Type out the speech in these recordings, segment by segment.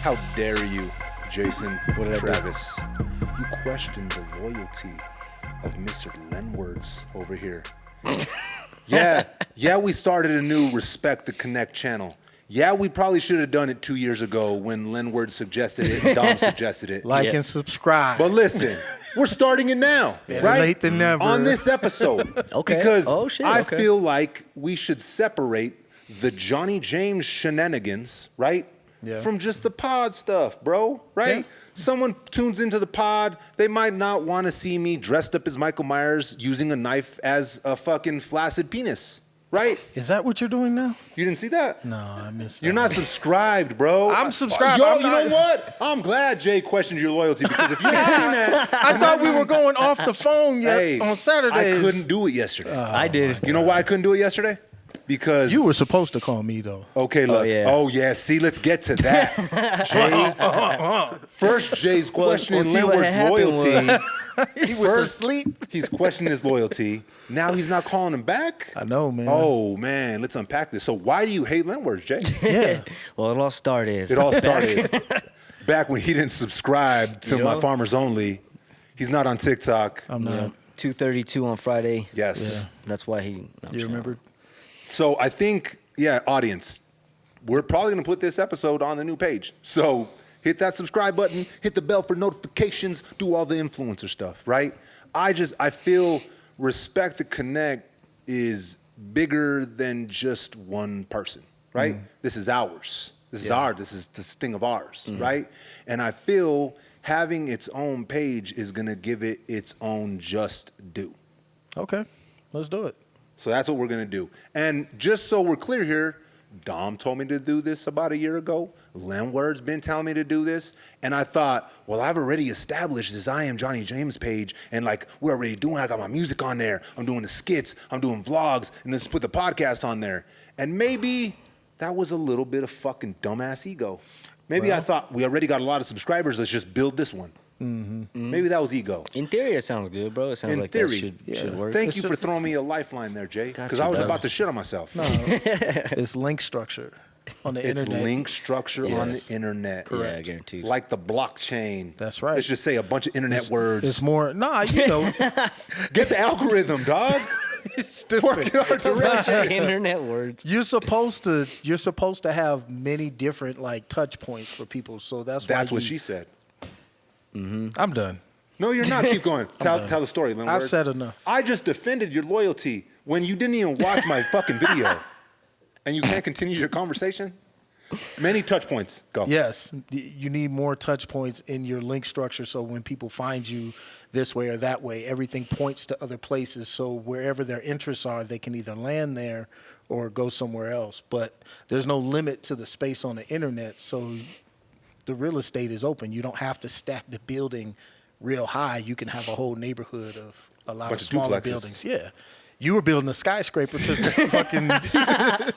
How dare you, Jason What did Travis? You questioned the loyalty of Mr. Lenwords over here. Yeah, we started a new Respect the Connect channel. Yeah, we probably should have done it 2 years ago when Lenward suggested it and Dom suggested it. Like and subscribe. But listen, we're starting it now, Better right? late than never. On this episode. Okay. Because I okay. feel like we should separate the Johnny James shenanigans, right? Yeah. From just the pod stuff, bro, right? Yeah. Someone tunes into the pod, they might not want to see me dressed up as Michael Myers using a knife as a fucking flaccid penis, right? Is that what you're doing now? You didn't see that? No, I missed that. You're not subscribed, bro. I'm subscribed. Yo, I'm you know not- what? I'm glad Jay questioned your loyalty because if you hadn't seen that, I thought we were going off the phone on Saturdays. I couldn't do it yesterday. I did. You know why I couldn't do it yesterday? Because You were supposed to call me, though. okay, look. yeah. See, let's get to that. Jay. First, Jay's questioning see what Lenward's happened loyalty. He went to sleep. He's questioning his loyalty. Now he's not calling him back. I know, man. Oh man, let's unpack this. So why do you hate Lenward, Jay? Yeah. Well, it all started. It all started back when he didn't subscribe to You My know? Farmers Only. He's not on TikTok. I'm not. 2:32 on Friday. Yes. Yeah. That's why he. I'm You just remember? So I think, audience, we're probably going to put this episode on the new page. So hit that subscribe button, hit the bell for notifications, do all the influencer stuff, right? I feel Respect the Connect is bigger than just one person, right? This is ours. This is ours. This is this thing of ours, right? And I feel having its own page is going to give it its own just due. Okay. Let's do it. So that's what we're going to do. And just so we're clear here, Dom told me to do this about a year ago. Lenward's been telling me to do this. And I thought, well, I've already established this I Am Johnny James page. And like, we're already doing, I got my music on there. I'm doing the skits. I'm doing vlogs. And let's put the podcast on there. And maybe that was a little bit of fucking dumbass ego. Maybe I thought we already got a lot of subscribers. Let's just build this one. Maybe that was ego. In theory, it sounds good, bro. It sounds In like theory, that should work. Thank you for throwing me a lifeline there, Jay. Got Because you, I was brother. about to shit on myself. No. It's link structure on the It's internet. link structure on the Yes. internet. Yeah, guaranteed. Like the blockchain. That's right. Let's just say a bunch of internet words. It's more. Nah, you know. Get the algorithm, dog. Work in our direction. Internet words. You're supposed to have many different like touch points for people. So that's That's why what she said. I'm done. No, you're not. Keep going. Tell the story, Lynn. I've said enough. I just defended your loyalty when you didn't even watch my fucking video. And you can't continue your conversation? Many touch points. Go. Yes, you need more touch points in your link structure. So when people find you this way or that way, everything points to other places. So wherever their interests are, they can either land there or go somewhere else. But there's no limit to the space on the internet. So the real estate is open. You don't have to stack the building real high. You can have a whole neighborhood of a lot Bunch of of smaller duplexes. buildings. Yeah. You were building a skyscraper to fucking.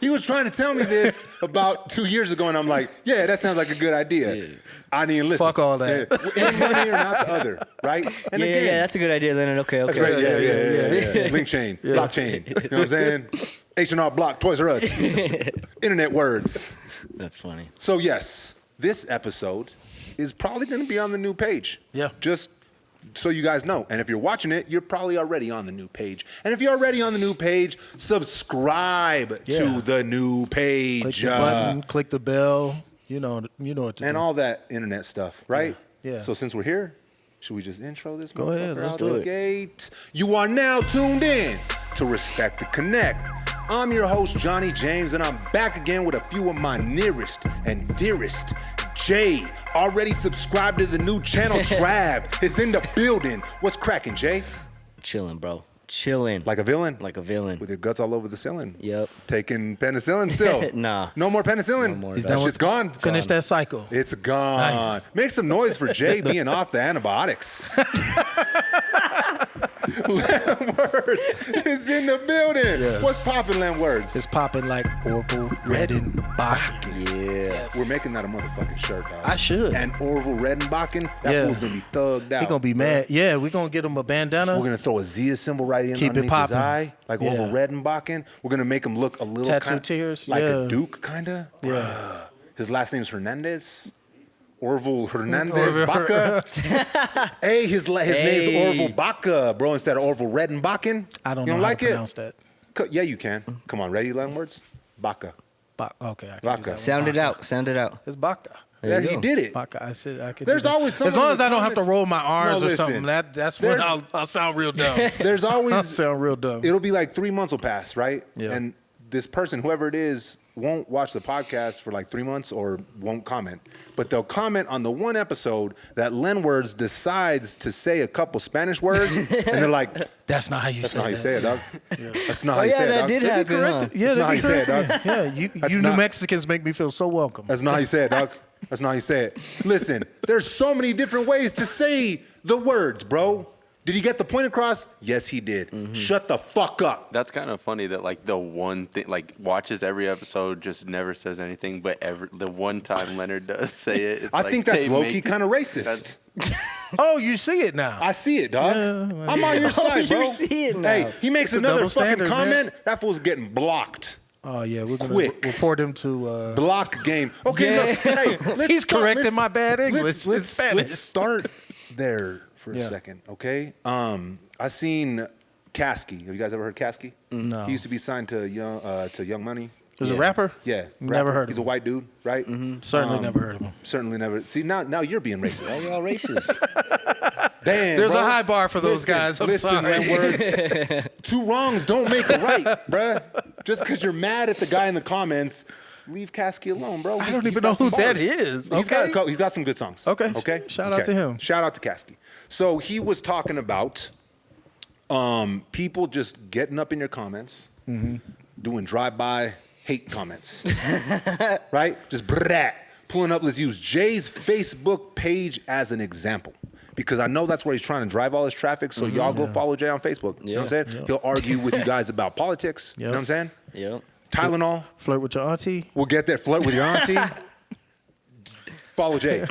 He was trying to tell me this about 2 years ago, and I'm like, yeah, that sounds like a good idea. I didn't listen. Fuck all that. Yeah. In one ear, not the other, right? And Yeah, again, that's a good idea, Leonard. Okay. that's right. Yeah. Yeah. Link chain, blockchain. You know what I'm saying? H&R Block, Toys R Us. Internet words. That's funny. So yes, this episode is probably going to be on the new page. Yeah. Just so you guys know. And if you're watching it, you're probably already on the new page. And if you're already on the new page, subscribe to the new page. Click the button, click the bell. You know what to and do. all that internet stuff, right? Yeah. So since we're here, should we just intro this? Go ahead, motherfucker let's out do the it. Gate? You are now tuned in to Respect the Connect. I'm your host, Johnny James, and I'm back again with a few of my nearest and dearest. Jay, already subscribed to the new channel. Trav is in the building. What's cracking, Jay? Chilling, bro. Chilling. Like a villain? Like a villain. With your guts all over the ceiling. Yep. Taking penicillin still? Nah. No more penicillin? No more. He's That done shit's with, gone. Finish that cycle. It's gone. Nice. Make some noise for Jay being off the antibiotics. Lenwords is in the building. Yes. What's poppin', Lenwords? It's popping like Orville Redenbacher. Yeah. We're making that a motherfucking shirt, dog. I should. And Orville Redenbachen, that Yeah. fool's gonna be thugged out. He gonna be mad. Yeah, we're gonna get him a bandana. We're gonna throw a Zia symbol right in Keep it underneath his poppin'. eye, like Yeah. Orville Redenbachen. We're gonna make him look a little Tattoo kinda tears? like Yeah. a duke, kinda. Yeah. His last name's Hernandez. Orville Hernandez Baca. Hey, his name's Orville Baca, bro, instead of Orville Redenbachen. I don't you know don't how like to it? pronounce that. Yeah, you can. Come on, ready, Latin words? Baca. Okay. I can Baca. do that one. Sound it Baca. out. Sound it out. It's Baca. Yeah, you he go. did it. Baca. I said I could. There's do that. always as someone long in as the I don't have to comments- roll my R's No, or listen. something. That's when There's- I'll sound real dumb. There's I'll always sound real dumb. it'll be like 3 months will pass, right? Yeah. And this person, whoever it is, won't watch the podcast for like 3 months or won't comment. But they'll comment on the one episode that Len Words decides to say a couple Spanish words, and they're like, That's not how you "That's say not how you that. say it, dog. That's not how you yeah, say it, that dog. did happen, huh? Yeah, That's not they how you say it, dog. Yeah, you New not- Mexicans make me feel so welcome. That's not how you say it, dog. That's not how you say it. Listen, there's so many different ways to say the words, bro. Did he get the point across? Yes, he did. Shut the fuck up. That's kind of funny that like the one thing, like watches every episode, just never says anything, but the one time Leonard does say it, it's I like think that's they low-key make- kind of racist. That's Oh, you see it now. I see it, dog. Yeah, I'm on your side, bro. you see it now. Hey, he makes It's a another double fucking standard, man. comment. That fool's getting blocked. Oh yeah, we're gonna Quick. report him to. Block game. Okay, Yeah. look, hey, let's He's start- correcting let's- my bad English let's- in let's- Spanish. Let's start there for a Yeah. second, okay? I seen Kasky. Have you guys ever heard Kasky? No. He used to be signed to Young Money. There's a Yeah. rapper. Yeah, Never rapper. heard of He's him. a white dude, right? Certainly never heard of him. Certainly never. See, now you're being Why racist. y'all racist? Damn, There's bro. a high bar for those Listen, guys. I'm listen, sorry. Words. Two wrongs don't make a right, bruh. Just because you're mad at the guy in the comments, leave Kasky alone, bro. I don't He's even got know who some that bars. is. He's got some good songs. Okay. Okay. Shout out to him. Shout out to Kasky. So he was talking about people just getting up in your comments, doing drive-by hate comments, right? Just brat, pulling up. Let's use Jay's Facebook page as an example. Because I know that's where he's trying to drive all his traffic, so y'all go follow Jay on Facebook. You know what I'm saying? Yeah. He'll argue with you guys about politics. You know what I'm saying? Yep. Tylenol. Flirt with your auntie. We'll get there. Flirt with your auntie. Follow Jay.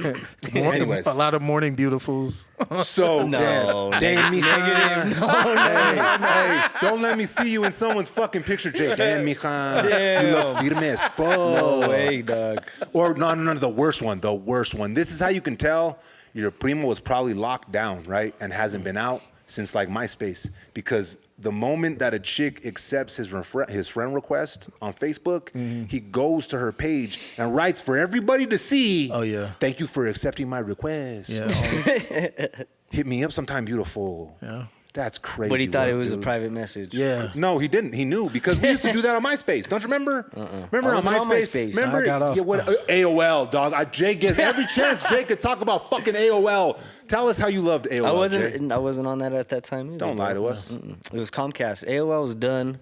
Anyways. A lot of morning beautifuls. So, No, damn, mija. Hey, don't let me see you in someone's fucking picture, Jay. Damn, mija. You look firme as fuck. No way, dog. Or, no, the worst one. The worst one. This is how you can tell your primo was probably locked down, right? And hasn't been out since like MySpace. Because the moment that a chick accepts his friend request on Facebook, he goes to her page and writes for everybody to see. Oh, yeah. Thank you for accepting my request. Yeah. Hit me up sometime, beautiful. Yeah. That's crazy. But he thought it was a dude. private message. Yeah. No, he didn't. He knew because we used to do that on MySpace. Don't you remember? Remember I on wasn't on MySpace? MySpace. Remember? I got off. Yeah, AOL, dog. Jay gets every chance Jay could talk about fucking AOL. Tell us how you loved AOL. Jay. I wasn't on that at that time either. Don't lie bro. to us. It was Comcast. AOL was done.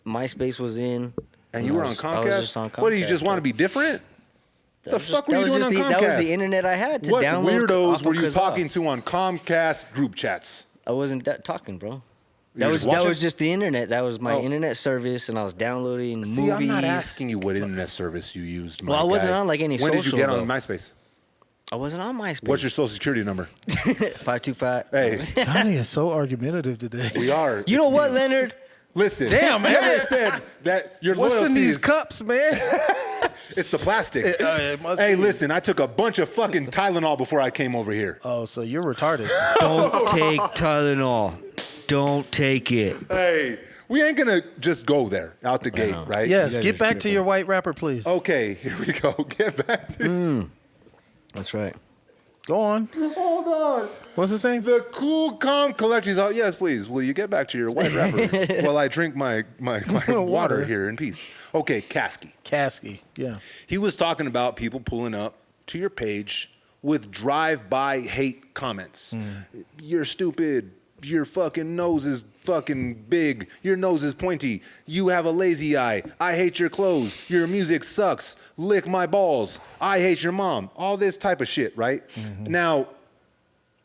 MySpace was in. And you were on I was Comcast? just on What, do you just Comcast, want to be different? The fuck were you doing on Comcast? That was the internet I had to What download. weirdos off of were you Kazaa. talking to on Comcast group chats? I wasn't talking, bro. You That were was just watching? just the internet. That was my Oh. internet service, and I was downloading See, movies. I'm not asking you what internet service you used. my Well, I wasn't guy. on, like, any When did you social, get on though. MySpace? I wasn't on MySpace. What's your social security number? 525? Hey, Johnny is so argumentative today. we are. You know it's what, me. Leonard? Listen, Damn, man. Never said that your What's loyalty in these is, cups, man? It's the plastic. It must Hey, be. listen, I took a bunch of fucking Tylenol before I came over here. Oh, so you're retarded. Don't take Tylenol. Don't take it. Hey, we ain't gonna just go there out the gate, right? Yes, You guys get are back to your white rapper, please. Okay, here we go. Get back to That's right. Go on. Hold on. What's his name? The Cool Calm Collections. Oh, yes, please. Will you get back to your white rapper while I drink my water here in peace? Okay, Kasky. Kasky. Yeah. He was talking about people pulling up to your page with drive-by hate comments. You're stupid. Your fucking nose is fucking big. Your nose is pointy. You have a lazy eye. I hate your clothes. Your music sucks. Lick my balls. I hate your mom. All this type of shit, right? Now,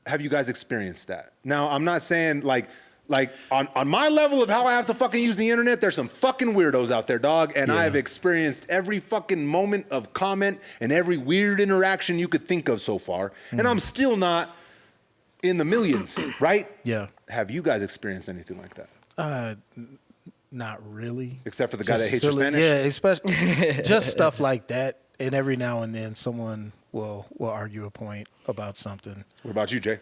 have you guys experienced that? Now, I'm not saying like on my level of how I have to fucking use the internet, there's some fucking weirdos out there, dog. And I have experienced every fucking moment of comment and every weird interaction you could think of so far. And I'm still not in the millions, right? Yeah. Have you guys experienced anything like that? Not really. Except for the guy that Just hates your silly- Spanish? Yeah, especially just stuff like that. and every now and then someone will argue a point about something. What about you, Jay?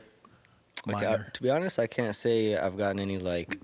Like, Minor. to be honest, I can't say I've gotten any like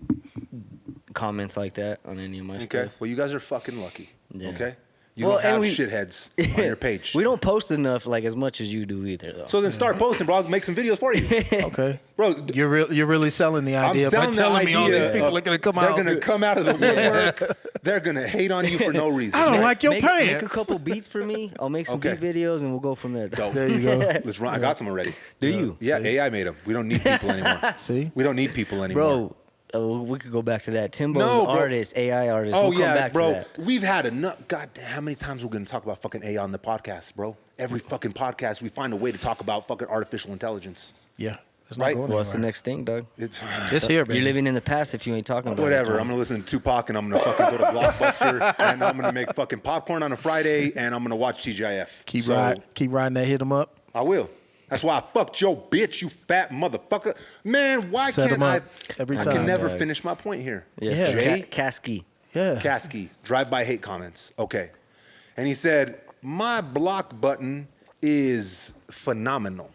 comments like that on any of my Okay. stuff. Well, you guys are fucking lucky. Yeah. Okay. You Well, don't have and we- shitheads on your page. We don't post enough, like as much as you do either, though. So then start posting, bro. I'll make some videos for you, Okay, bro. you're really selling the I'm idea by selling the telling me all these idea people of are going to come They're out. gonna come out of the woodwork. They're gonna hate on you for no reason. I don't like your make pants. a couple beats for me. I'll make some Okay. beat videos and we'll go from there. Dope. There you go. Let's run. I got some already. Do you? Yeah, See? AI made them. We don't need people anymore. See? We don't need people anymore. Bro, we could go back to that. Timbo's No, bro. artist, AI artist. Oh we'll come yeah, back bro. to that. We've had enough. God damn, how many times we're gonna talk about fucking AI on the podcast, bro? Every fucking podcast, we find a way to talk about fucking artificial intelligence. Yeah, it's not Right? going What's the anywhere. next thing, Doug? It's It's here, baby. You're living in the past if you ain't talking about whatever. it. I'm gonna listen to Tupac and I'm gonna fucking go to Blockbuster and I'm gonna make fucking popcorn on a Friday and I'm gonna watch TGIF. Keep So, riding that hit 'em up. I will. That's why I fucked your bitch, you fat motherfucker. Man, why Set 'em can't I? up every I time. can never Dog. finish my point here. Yes, Yeah. sir. Jay Kasky. Yeah. Kasky, drive-by hate comments. Okay. And he said, my block button is phenomenal.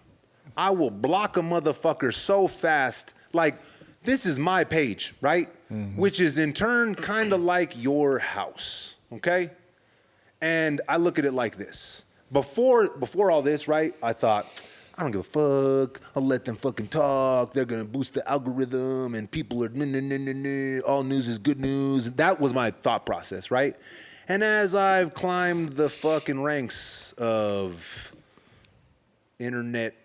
I will block a motherfucker so fast. Like, this is my page, right? Which is in turn kind of like your house, okay? And I look at it like this. Before all this, right, I thought, I don't give a fuck. I'll let them fucking talk. They're going to boost the algorithm and people are, all news is good news. That was my thought process, right? And as I've climbed the fucking ranks of internet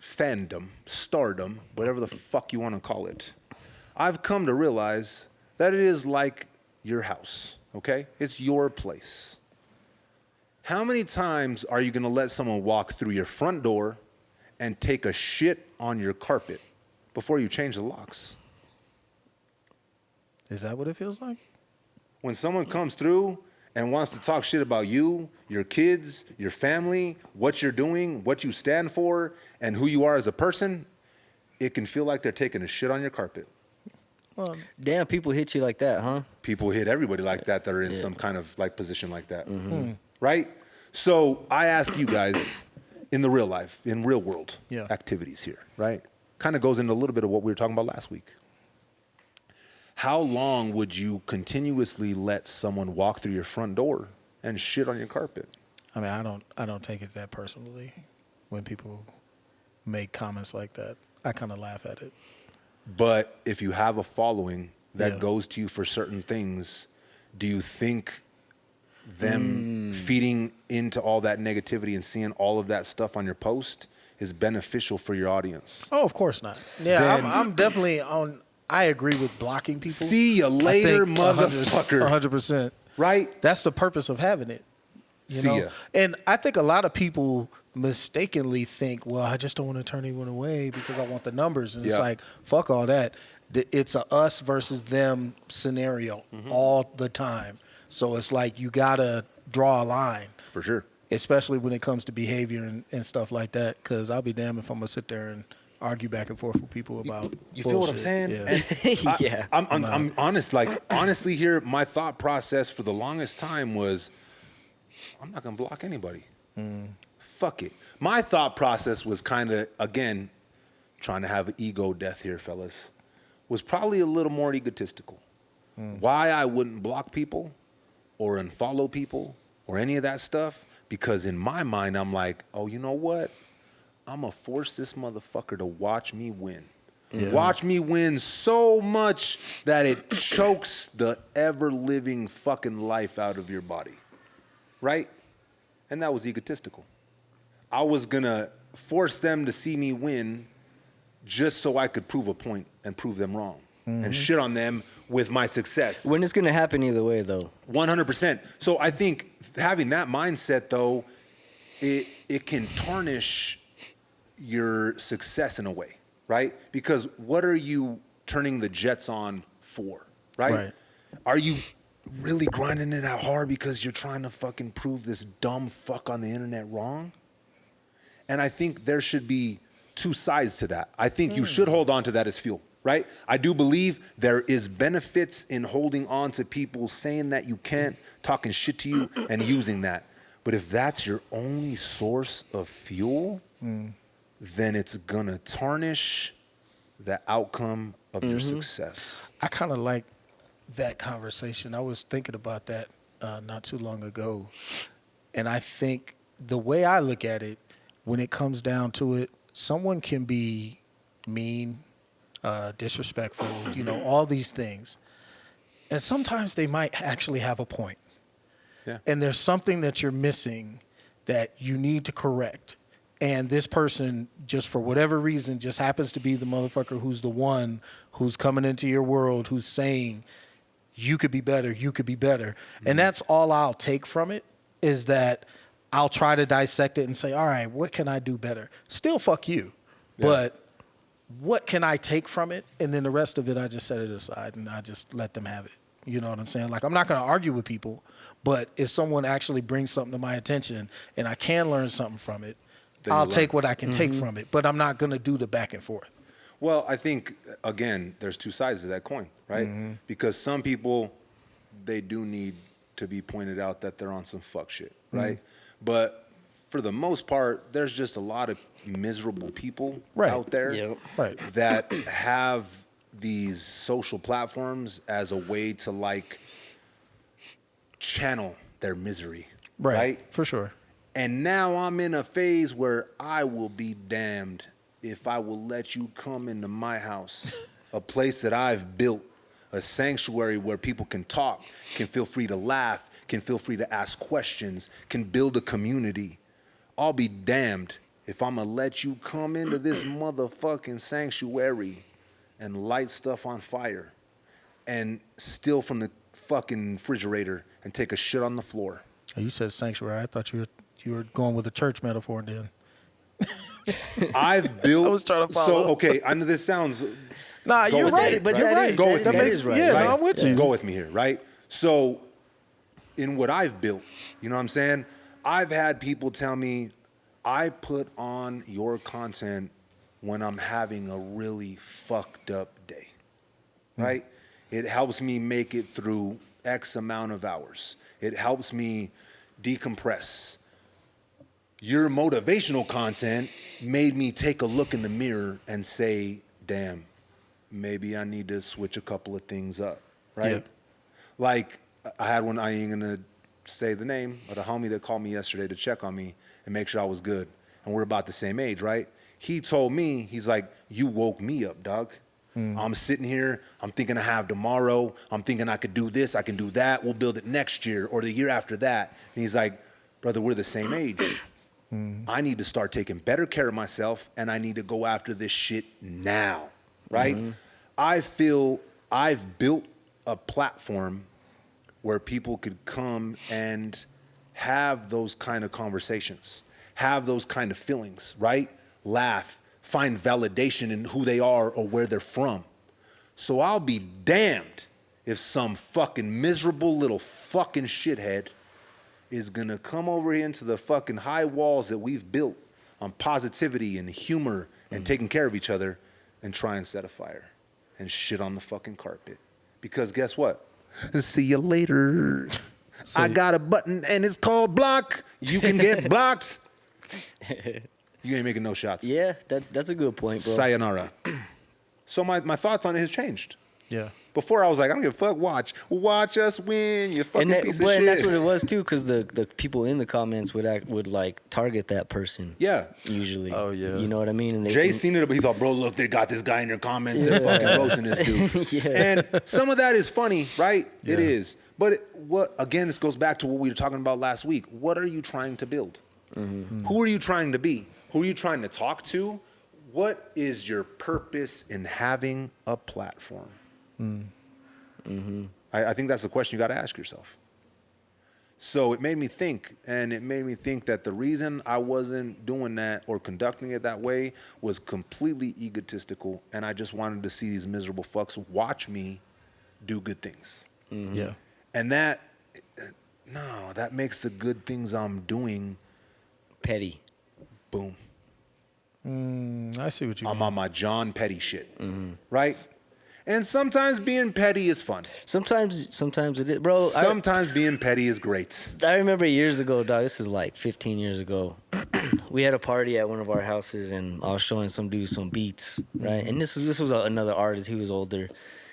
fandom, stardom, whatever the fuck you want to call it, I've come to realize that it is like your house, okay? It's your place. How many times are you going to let someone walk through your front door and take a shit on your carpet before you change the locks? Is that what it feels like? When someone comes through and wants to talk shit about you, your kids, your family, what you're doing, what you stand for, and who you are as a person, it can feel like they're taking a shit on your carpet. Well, Damn, people hit you like that, huh? People hit everybody like that are in some kind of like position like that. Right? So I ask you guys in the real life, in real world Yeah. activities here, right? Kind of goes into a little bit of what we were talking about last week. How long would you continuously let someone walk through your front door and shit on your carpet? I mean, I don't take it that personally when people make comments like that. I kind of laugh at it. But if you have a following that Yeah. goes to you for certain things, do you think them feeding into all that negativity and seeing all of that stuff on your post is beneficial for your audience? Oh, of course not. Yeah, Then- I'm definitely on. I agree with blocking people. See you later, motherfucker. 100%. Right? That's the purpose of having it. You See know? ya. And I think a lot of people mistakenly think, well, I just don't want to turn anyone away because I want the numbers. And it's Yeah. like, fuck all that. It's a us versus them scenario all the time. So it's like you got to draw a line, For sure. especially when it comes to behavior and stuff like that. Because I'll be damned if I'm going to sit there and argue back and forth with people about You feel what I'm bullshit. saying? Yeah. And Yeah. I'm honest. Like, honestly here, my thought process for the longest time was, I'm not going to block anybody. Fuck it. My thought process was kind of, again, trying to have an ego death here, fellas, was probably a little more egotistical. Why I wouldn't block people or unfollow people or any of that stuff, because in my mind, I'm like, oh, you know what? I'm going to force this motherfucker to watch me win. Watch me win so much that it chokes the ever-living fucking life out of your body. Right? And that was egotistical. I was going to force them to see me win just so I could prove a point and prove them wrong and shit on them with my success. When it's gonna happen either way, though. 100%. So I think having that mindset, though, it can tarnish your success in a way, right? Because what are you turning the jets on for, right? Right. Are you really grinding it out hard because you're trying to fucking prove this dumb fuck on the internet wrong? And I think there should be two sides to that. I think you should hold on to that as fuel, right? I do believe there is benefits in holding on to people saying that you can't, talking shit to you, and using that. But if that's your only source of fuel, then it's gonna tarnish the outcome of your success. I kind of like that conversation. I was thinking about that not too long ago. And I think the way I look at it, when it comes down to it, someone can be mean, disrespectful, all these things. And sometimes they might actually have a point. Yeah. And there's something that you're missing that you need to correct. And this person, just for whatever reason, just happens to be the motherfucker who's the one who's coming into your world, who's saying, you could be better, you could be better. And that's all I'll take from it, is that I'll try to dissect it and say, all right, what can I do better? Still fuck you. Yeah. But what can I take from it? And then the rest of it, I just set it aside and I just let them have it. You know what I'm saying? Like, I'm not going to argue with people, but if someone actually brings something to my attention and I can learn something from it, Then I'll you take learn. what I can take from it, but I'm not going to do the back and forth. Well, I think, again, there's two sides to that coin, right? Because some people, they do need to be pointed out that they're on some fuck shit, right? But for the most part, there's just a lot of miserable people Right. out there Yep. Right. that have these social platforms as a way to, like, channel their misery, right? For sure. And now I'm in a phase where I will be damned if I will let you come into my house, a place that I've built, a sanctuary where people can talk, can feel free to laugh, can feel free to ask questions, can build a community. I'll be damned if I'm gonna let you come into this motherfucking sanctuary and light stuff on fire and steal from the fucking refrigerator and take a shit on the floor. Oh, you said sanctuary. I thought you were going with a church metaphor then. I've built. I was trying to follow. So okay, I know this sounds. Nah, Go you're with right. it, but you're that right. is- Go that- with that me. that makes is right. Yeah, right? no, I'm with you. Go with me here, right? So, in what I've built, you know what I'm saying? I've had people tell me, I put on your content when I'm having a really fucked up day, right? It helps me make it through X amount of hours. It helps me decompress. Your motivational content made me take a look in the mirror and say, damn, maybe I need to switch a couple of things up, right? Yeah. Like, I had one, I ain't gonna say the name, but a homie that called me yesterday to check on me and make sure I was good. And we're about the same age, right? He told me, he's like, you woke me up, dog. I'm sitting here, I'm thinking I have tomorrow, I'm thinking I could do this, I can do that, we'll build it next year or the year after that. And he's like, brother, we're the same age. I need to start taking better care of myself and I need to go after this shit now, right? I feel I've built a platform where people could come and have those kind of conversations, have those kind of feelings, right? Laugh, find validation in who they are or where they're from. So I'll be damned if some fucking miserable little fucking shithead is gonna come over here into the fucking high walls that we've built on positivity and humor and taking care of each other and try and set a fire and shit on the fucking carpet. Because guess what? See you later. I got a button and it's called block. You can get blocked. You ain't making no shots. Yeah, that's a good point, bro. Sayonara. So my thoughts on it has changed. Yeah. Before I was like, I don't give a fuck. Watch us win. You fucking piece of shit. And that's what it was too, because the people in the comments would like target that person. Yeah. Usually. Oh, yeah. You know what I mean? And Jay seen it, but he's like, bro, look, they got this guy in their comments and fucking roasting this dude. Yeah. And some of that is funny, right? It Yeah. is. But again, this goes back to what we were talking about last week. What are you trying to build? Who are you trying to be? Who are you trying to talk to? What is your purpose in having a platform? I think that's the question you got to ask yourself. So it made me think, and it made me think that the reason I wasn't doing that or conducting it that way was completely egotistical, and I just wanted to see these miserable fucks watch me do good things. Yeah. And that makes the good things I'm doing, petty. boom. I see what you I'm mean. on my John Petty shit, right? And sometimes being petty is fun. Sometimes it is, bro. Sometimes being petty is great. I remember years ago, dog. This is like 15 years ago. We had a party at one of our houses, and I was showing some dude some beats, right? And this was another artist. He was older,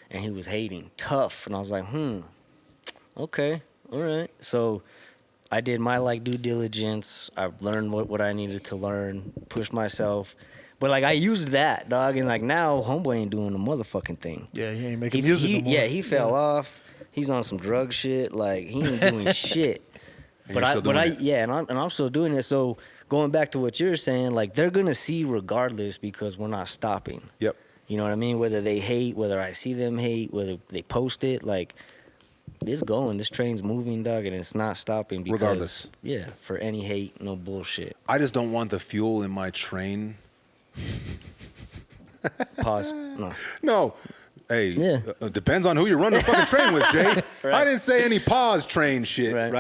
and he was hating tough, and I was like, okay, all right. So I did my like due diligence. I learned what I needed to learn, pushed myself. But like I used that, dog, and like now homeboy ain't doing the motherfucking thing. Yeah, he ain't making music no more. Yeah, he fell off. He's on some drug shit. Like he ain't doing shit. And I'm still doing it. So going back to what you're saying, like they're gonna see regardless because we're not stopping. Yep. You know what I mean? Whether they hate, whether I see them hate, whether they post it, like it's going. This train's moving, dog, and it's not stopping because Regardless. Yeah, for any hate, no bullshit. I just don't want the fuel in my train. Pause. No. No. Hey, Yeah. Depends on who you're running the fucking train with, Jay. Right. I didn't say any pause train shit, Right.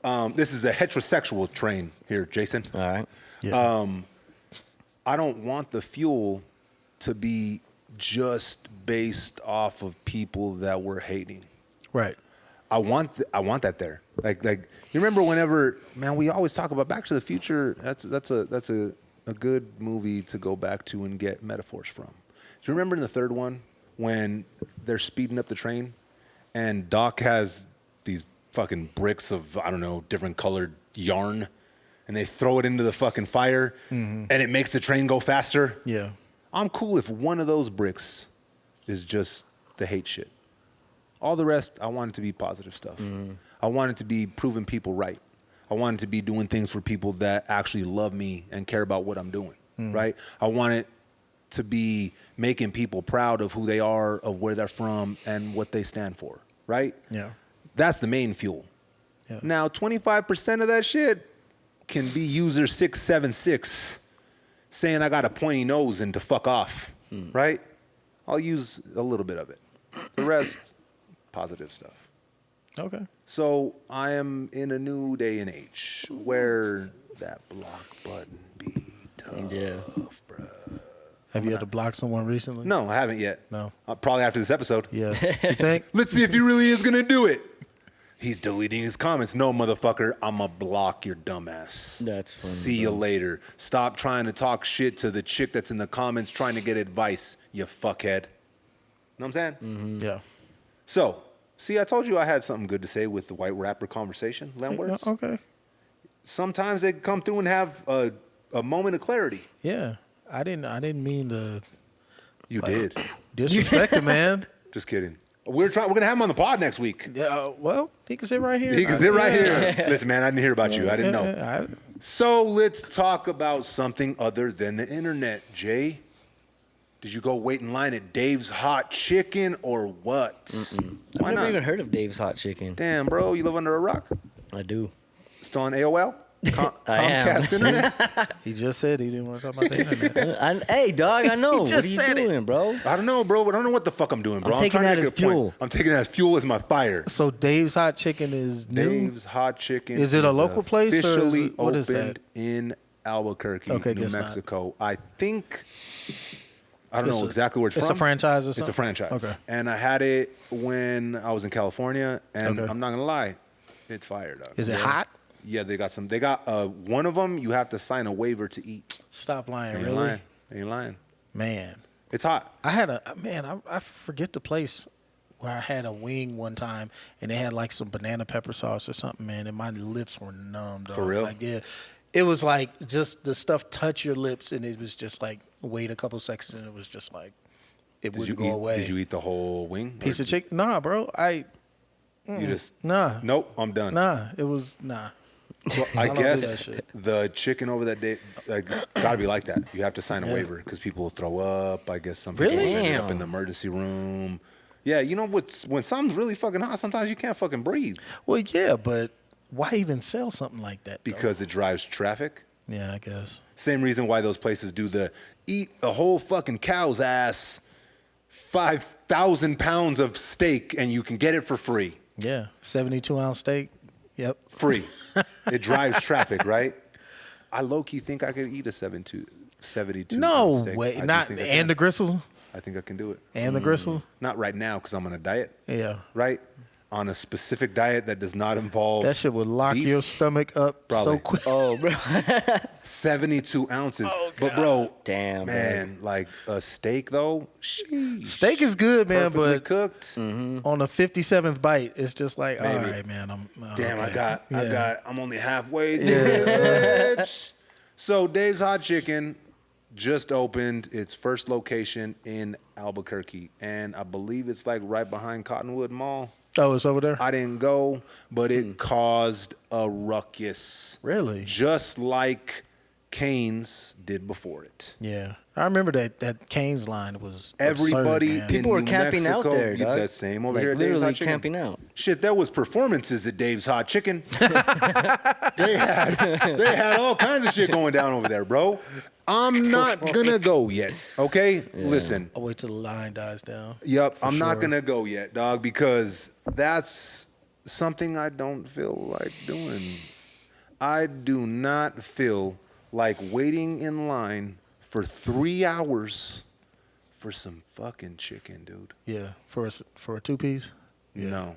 right? This is a heterosexual train here, Jason. All right. Yeah. I don't want the fuel to be just based off of people that we're hating. Right. I want that there. Like you remember whenever, man, we always talk about Back to the Future. That's a good movie to go back to and get metaphors from. Do you remember in the third one when they're speeding up the train and Doc has these fucking bricks of, I don't know, different colored yarn and they throw it into the fucking fire and it makes the train go faster? Yeah. I'm cool if one of those bricks is just the hate shit. All the rest, I want it to be positive stuff. I want it to be proving people right. I want it to be doing things for people that actually love me and care about what I'm doing, right? I want it to be making people proud of who they are, of where they're from, and what they stand for, right? Yeah. That's the main fuel. Yeah. Now, 25% of that shit can be user 676 saying I got a pointy nose and to fuck off, right? I'll use a little bit of it. The rest, positive stuff. Okay. So I am in a new day and age where that block button be tough, Yeah. bruh. Have you had to block someone recently? No, I haven't yet. No. Probably after this episode. Yeah. You think? Let's see if he really is gonna do it. He's deleting his comments. No, motherfucker, I'ma block your dumbass. That's funny, See you later. Stop trying to talk shit to the chick that's in the comments trying to get advice, you fuckhead. Know what I'm saying? Yeah. So, see, I told you I had something good to say with the white rapper conversation, Lemwords. Okay. Sometimes they come through and have a moment of clarity. Yeah. I didn't mean to You did. disrespect the man. Just kidding. We're gonna have him on the pod next week. Yeah. Well, he can sit right here. He can sit right here. Listen, man, I didn't hear about you. I didn't know. Yeah, So let's talk about something other than the internet, Jay. Did you go wait in line at Dave's Hot Chicken or what? Why I've never not? even heard of Dave's Hot Chicken. Damn, bro, you live under a rock? I do. Still on AOL? I am. Comcast internet? he just said he didn't want to talk about the internet. Hey, dog, I know. He What are just you said it. doing, bro? I don't know, bro, but I don't know what the fuck I'm doing, bro. I'm taking trying to that get as a point. fuel. I'm taking that as fuel as my fire. So Dave's Hot Chicken is new. Dave's Hot Chicken. Is it a local place or is officially it- what is opened that? in Albuquerque, Okay, New guess not. Mexico. I think I don't It's know a- exactly where it's it's from. a franchise or It's a something? franchise. Okay. And I had it when I was in California, and Okay. I'm not gonna lie, it's fire, dog. Is it hot? Yeah, they got some. They got one of them. You have to sign a waiver to eat. Stop lying, Ain't really? lying. Ain't lying. Man. It's hot. I had I forget the place where I had a wing one time and they had like some banana pepper sauce or something, man, and my lips were numb, dog. For real? Like, yeah. It was like just the stuff touch your lips and it was just like wait a couple seconds and it was just like it Did you wouldn't go away. Did you eat the whole wing? Piece Or of chicken? Nah, bro. You just Nah. Nope. I'm done. Nah. It was nah. Well, I don't do that guess shit. the chicken over that day gotta be like that. You have to sign a waiver because people will throw up. I guess some people Really? ended up in Damn. the emergency room. Yeah, you know what's when something's really fucking hot, sometimes you can't fucking breathe Well, yeah, but why even sell something like that? Though? because it drives traffic. Yeah, I guess. Same reason why those places do the eat a whole fucking cow's ass, 5,000 pounds of steak, and you can get it for free. Yeah, 72-ounce steak. Yep. Free. It drives traffic, right? I low key think I could eat a 72 No steak. way. I do Not think I and can. the gristle. I think I can do it. And the gristle? Not right now because I'm on a diet, Yeah. right? On a specific diet that does not involve That shit would lock beef. your stomach up Probably. so quick. Oh, bro. 72 ounces. But bro, Damn, man, like a steak though, sheesh. Steak is good, man, Perfectly but cooked. on the 57th bite, it's just like, Maybe. all right, man. Damn, okay. I'm only halfway through it, bitch. So Dave's Hot Chicken just opened its first location in Albuquerque, and I believe it's like right behind Cottonwood Mall. Oh, it's over there? I didn't go, but it caused a ruckus. Really? Just like Cane's did before it. Yeah. I remember that Cane's line was Everybody absurd, man. People were New camping out Mexico, there, you dog. that same over Like, here at Dave's literally Hot Chicken. camping out. Shit, there was performances at Dave's Hot Chicken. they had all kinds of shit going down over there, bro. I'm not gonna go yet. Okay, listen. I'll wait till the line dies down. Yep, I'm not sure. gonna go yet, dog, because that's something I don't feel like doing. I do not feel like waiting in line for 3 hours for some fucking chicken, dude. Yeah, for a two-piece? No.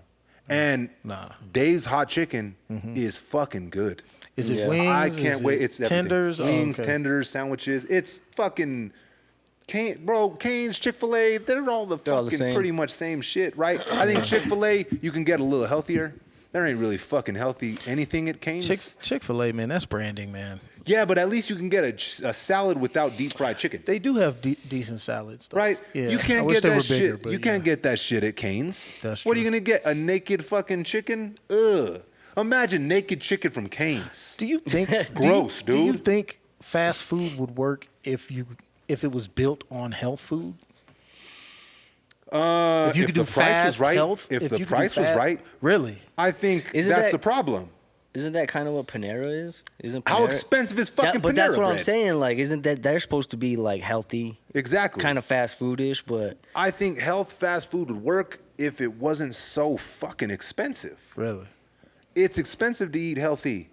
And Nah. Dave's Hot Chicken is fucking good. Is it Yeah. wings? I Is can't it wait. It's everything. tenders. Oh, wings, okay. tenders, sandwiches. It's fucking Cane's, Chick-fil-A. They're all the They're all the fucking same. pretty much same shit, right? I think Chick-fil-A you can get a little healthier. There ain't really fucking healthy anything at Cane's. Chick-fil-A, man, that's branding, man. Yeah, but at least you can get a salad without deep fried chicken. They do have decent salads, though. Right? Yeah. You I can't wish get they that were shit. bigger, but You can't yeah. get that shit at Cane's. That's What are you true. gonna get? A naked fucking chicken? Ugh. Imagine naked chicken from Cane's. Do you think Gross, do you dude. think fast food would work if it was built on health food? If you could do the price fast was right, health, if you the could do price was fast- right, really? I think Isn't that's that- the problem. Isn't that kind of what Panera is? Isn't Panera, How expensive is fucking But that's Panera what I'm bread? saying. Like, isn't that they're supposed to be like healthy, Exactly. kind of fast foodish? But I think health fast food would work if it wasn't so fucking expensive. Really? It's expensive to eat healthy.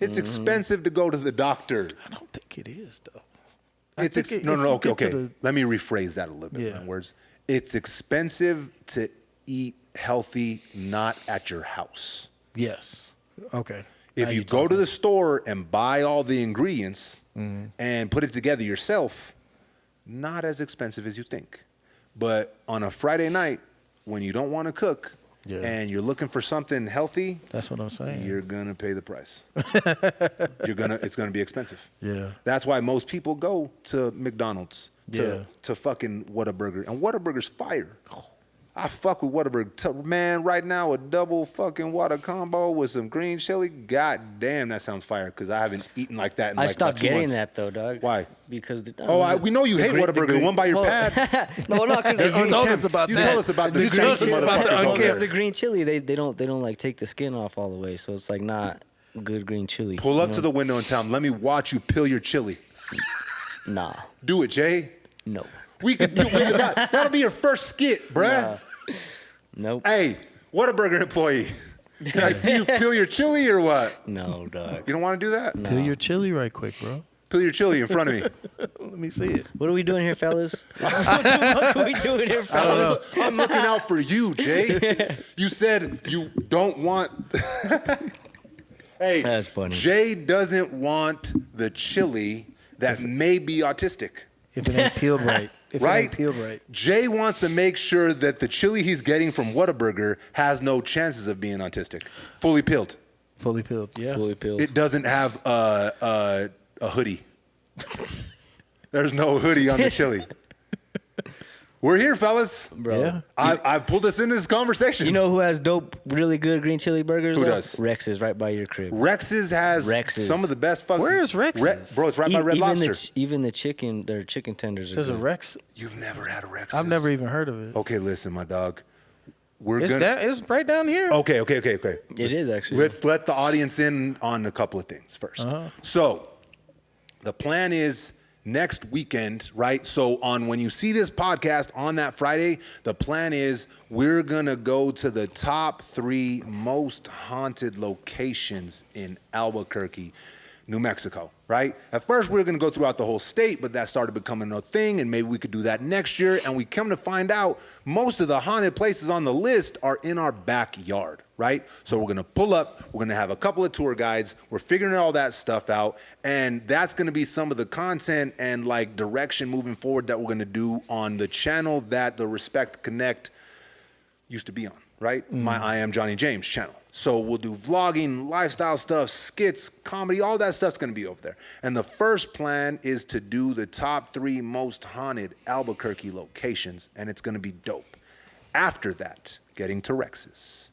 It's Mm-hmm. expensive to go to the doctor. I don't think it is though. It's think if no, you okay, get to okay. the- Let me rephrase that a little bit. Yeah. In words, it's expensive to eat healthy, not at your house. Yes. Okay. If Now you you're go to talking. the store and buy all the ingredients Mm-hmm. and put it together yourself, not as expensive as you think. But on a Friday night, when you don't want to cook Yeah. and you're looking for something healthy, That's what I'm saying. you're gonna pay the price. It's gonna be expensive. Yeah. That's why most people go to McDonald's Yeah. to fucking Whataburger, and Whataburger's fire. I fuck with Whataburger. Man, right now a double fucking water combo with some green chili. God damn, that sounds fire. Because I haven't eaten like that in I like stopped about 2 getting months. that though, dog. Why? Because We know you hate Whataburger. The one by your pad. no, because You told us about you that. told us about the You told us stinky about the motherfuckers over unkept- there. the green chili, they don't like take the skin off all the way, so it's like not good green chili. Pull up to the window and tell them, let me watch you peel your chili. Nah, Do it, Jay. no, That'll be your first skit, bruh. nope, Hey, Whataburger employee. Can I see you peel your chili or what? no, dog. You don't want to do that? Peel your chili right quick, bro. Peel your chili in front of me. Let me see it. What are we doing here, fellas? what are we doing here, fellas? I'm looking out for you, Jay. You said you don't want. Hey, That's funny. Jay doesn't want the chili that may be autistic. If it ain't peeled right. If it Right? ain't peeled right. Jay wants to make sure that the chili he's getting from Whataburger has no chances of being autistic. Fully peeled. Fully peeled. Yeah. Fully peeled. It doesn't have a hoodie. There's no hoodie on the chili. We're here, fellas. Bro. Yeah. I pulled us into this conversation. You know who has dope, really good green chili burgers? Who though? does? Rex's, right by your crib. Rex's has Rex's. some of the best fucking. Where is Rex's? Bro, it's right by Red even Lobster. even the chicken, their chicken tenders are There's a good. Rex. You've never had a Rex's. I've never even heard of it. Okay, listen, my dog. We're It's gonna. it's right down here. Okay. It is actually. Let's let the audience in on a couple of things 1st. So, the plan is next weekend, right? So, when you see this podcast on that Friday, the plan is we're gonna go to the top 3 most haunted locations in Albuquerque. New Mexico, right? At first, we were going to go throughout the whole state, but that started becoming a thing, and maybe we could do that next year. And we come to find out most of the haunted places on the list are in our backyard, right? So we're going to pull up, we're going to have a couple of tour guides, we're figuring all that stuff out, and that's going to be some of the content and like direction moving forward that we're going to do on the channel that the Respect Connect used to be on, right? My I Am Johnny James channel. So we'll do vlogging, lifestyle stuff, skits, comedy, all that stuff's gonna be over there. And the first plan is to do the top 3 most haunted Albuquerque locations, and it's gonna be dope. After that, getting to Rex's.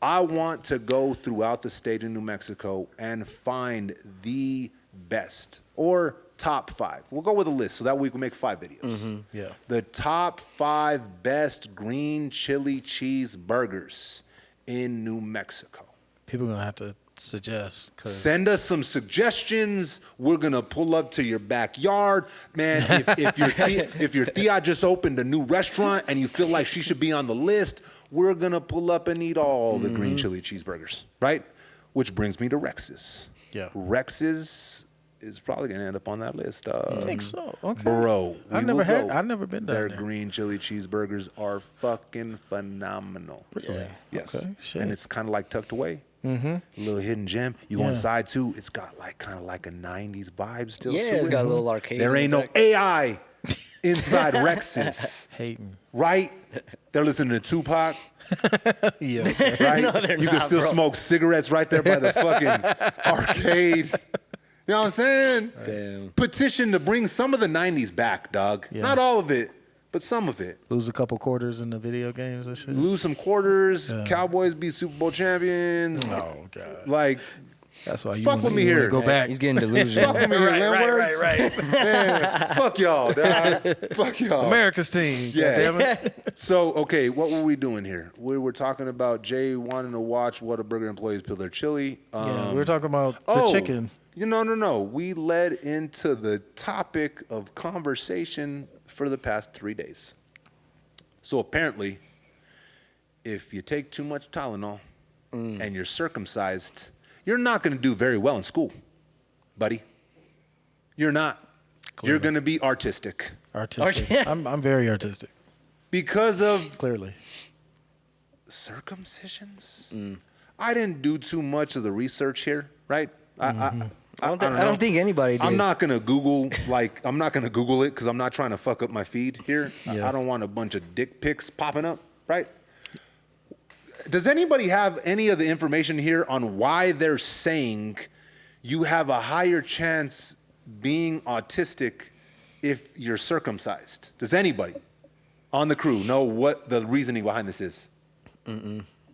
I want to go throughout the state of New Mexico and find the best, or top 5. We'll go with a list, so that we can make 5 videos. Yeah. The top 5 best green chili cheese burgers in New Mexico. People are going to have to suggest. Send us some suggestions. We're going to pull up to your backyard. Man, if your tia just opened a new restaurant and you feel like she should be on the list, we're going to pull up and eat all the green chili cheeseburgers, right? Which brings me to Rex's. Yeah. Rex's is probably going to end up on that list. I think so. Okay. Bro, I've never been down Their there. green chili cheeseburgers are fucking phenomenal. Really? Yes. Okay. Shit. And it's kind of like tucked away. A little hidden gem. You go Yeah. inside too. It's got like kind of like a '90s vibe still. Yeah, to it's it. got a little arcade. There in ain't the no back. AI inside Rex's, Hating. right? They're listening to Tupac, Yeah. right? No, they're You can not, still bro. smoke cigarettes right there by the fucking arcade. You know what I'm saying? Damn. Petition to bring some of the '90s back, dog. Yeah. Not all of it, but some of it. Lose a couple quarters in the video games and shit. Lose some quarters. Yeah. Cowboys be Super Bowl champions. Oh, God. Like, That's why you Fuck wanna- with me you wanna here. Go back. He's getting delusional. fuck with me, right. Man, fuck y'all, dog. Fuck y'all. America's team. Yeah. Goddammit. So, okay, what were we doing here? We were talking about Jay wanting to watch Whataburger employees peel their chili. Yeah, we were talking about the chicken. No. We led into the topic of conversation for the past 3 days. So apparently, if you take too much Tylenol and you're circumcised, you're not going to do very well in school, buddy. You're not. Clearly. You're going to be artistic. Artistic. I'm very artistic. Because of Clearly. circumcisions? I didn't do too much of the research here, right? I don't think anybody did. I'm not gonna Google it because I'm not trying to fuck up my feed here. Yeah. I don't want a bunch of dick pics popping up, right? Does anybody have any of the information here on why they're saying you have a higher chance being autistic if you're circumcised? Does anybody on the crew know what the reasoning behind this is?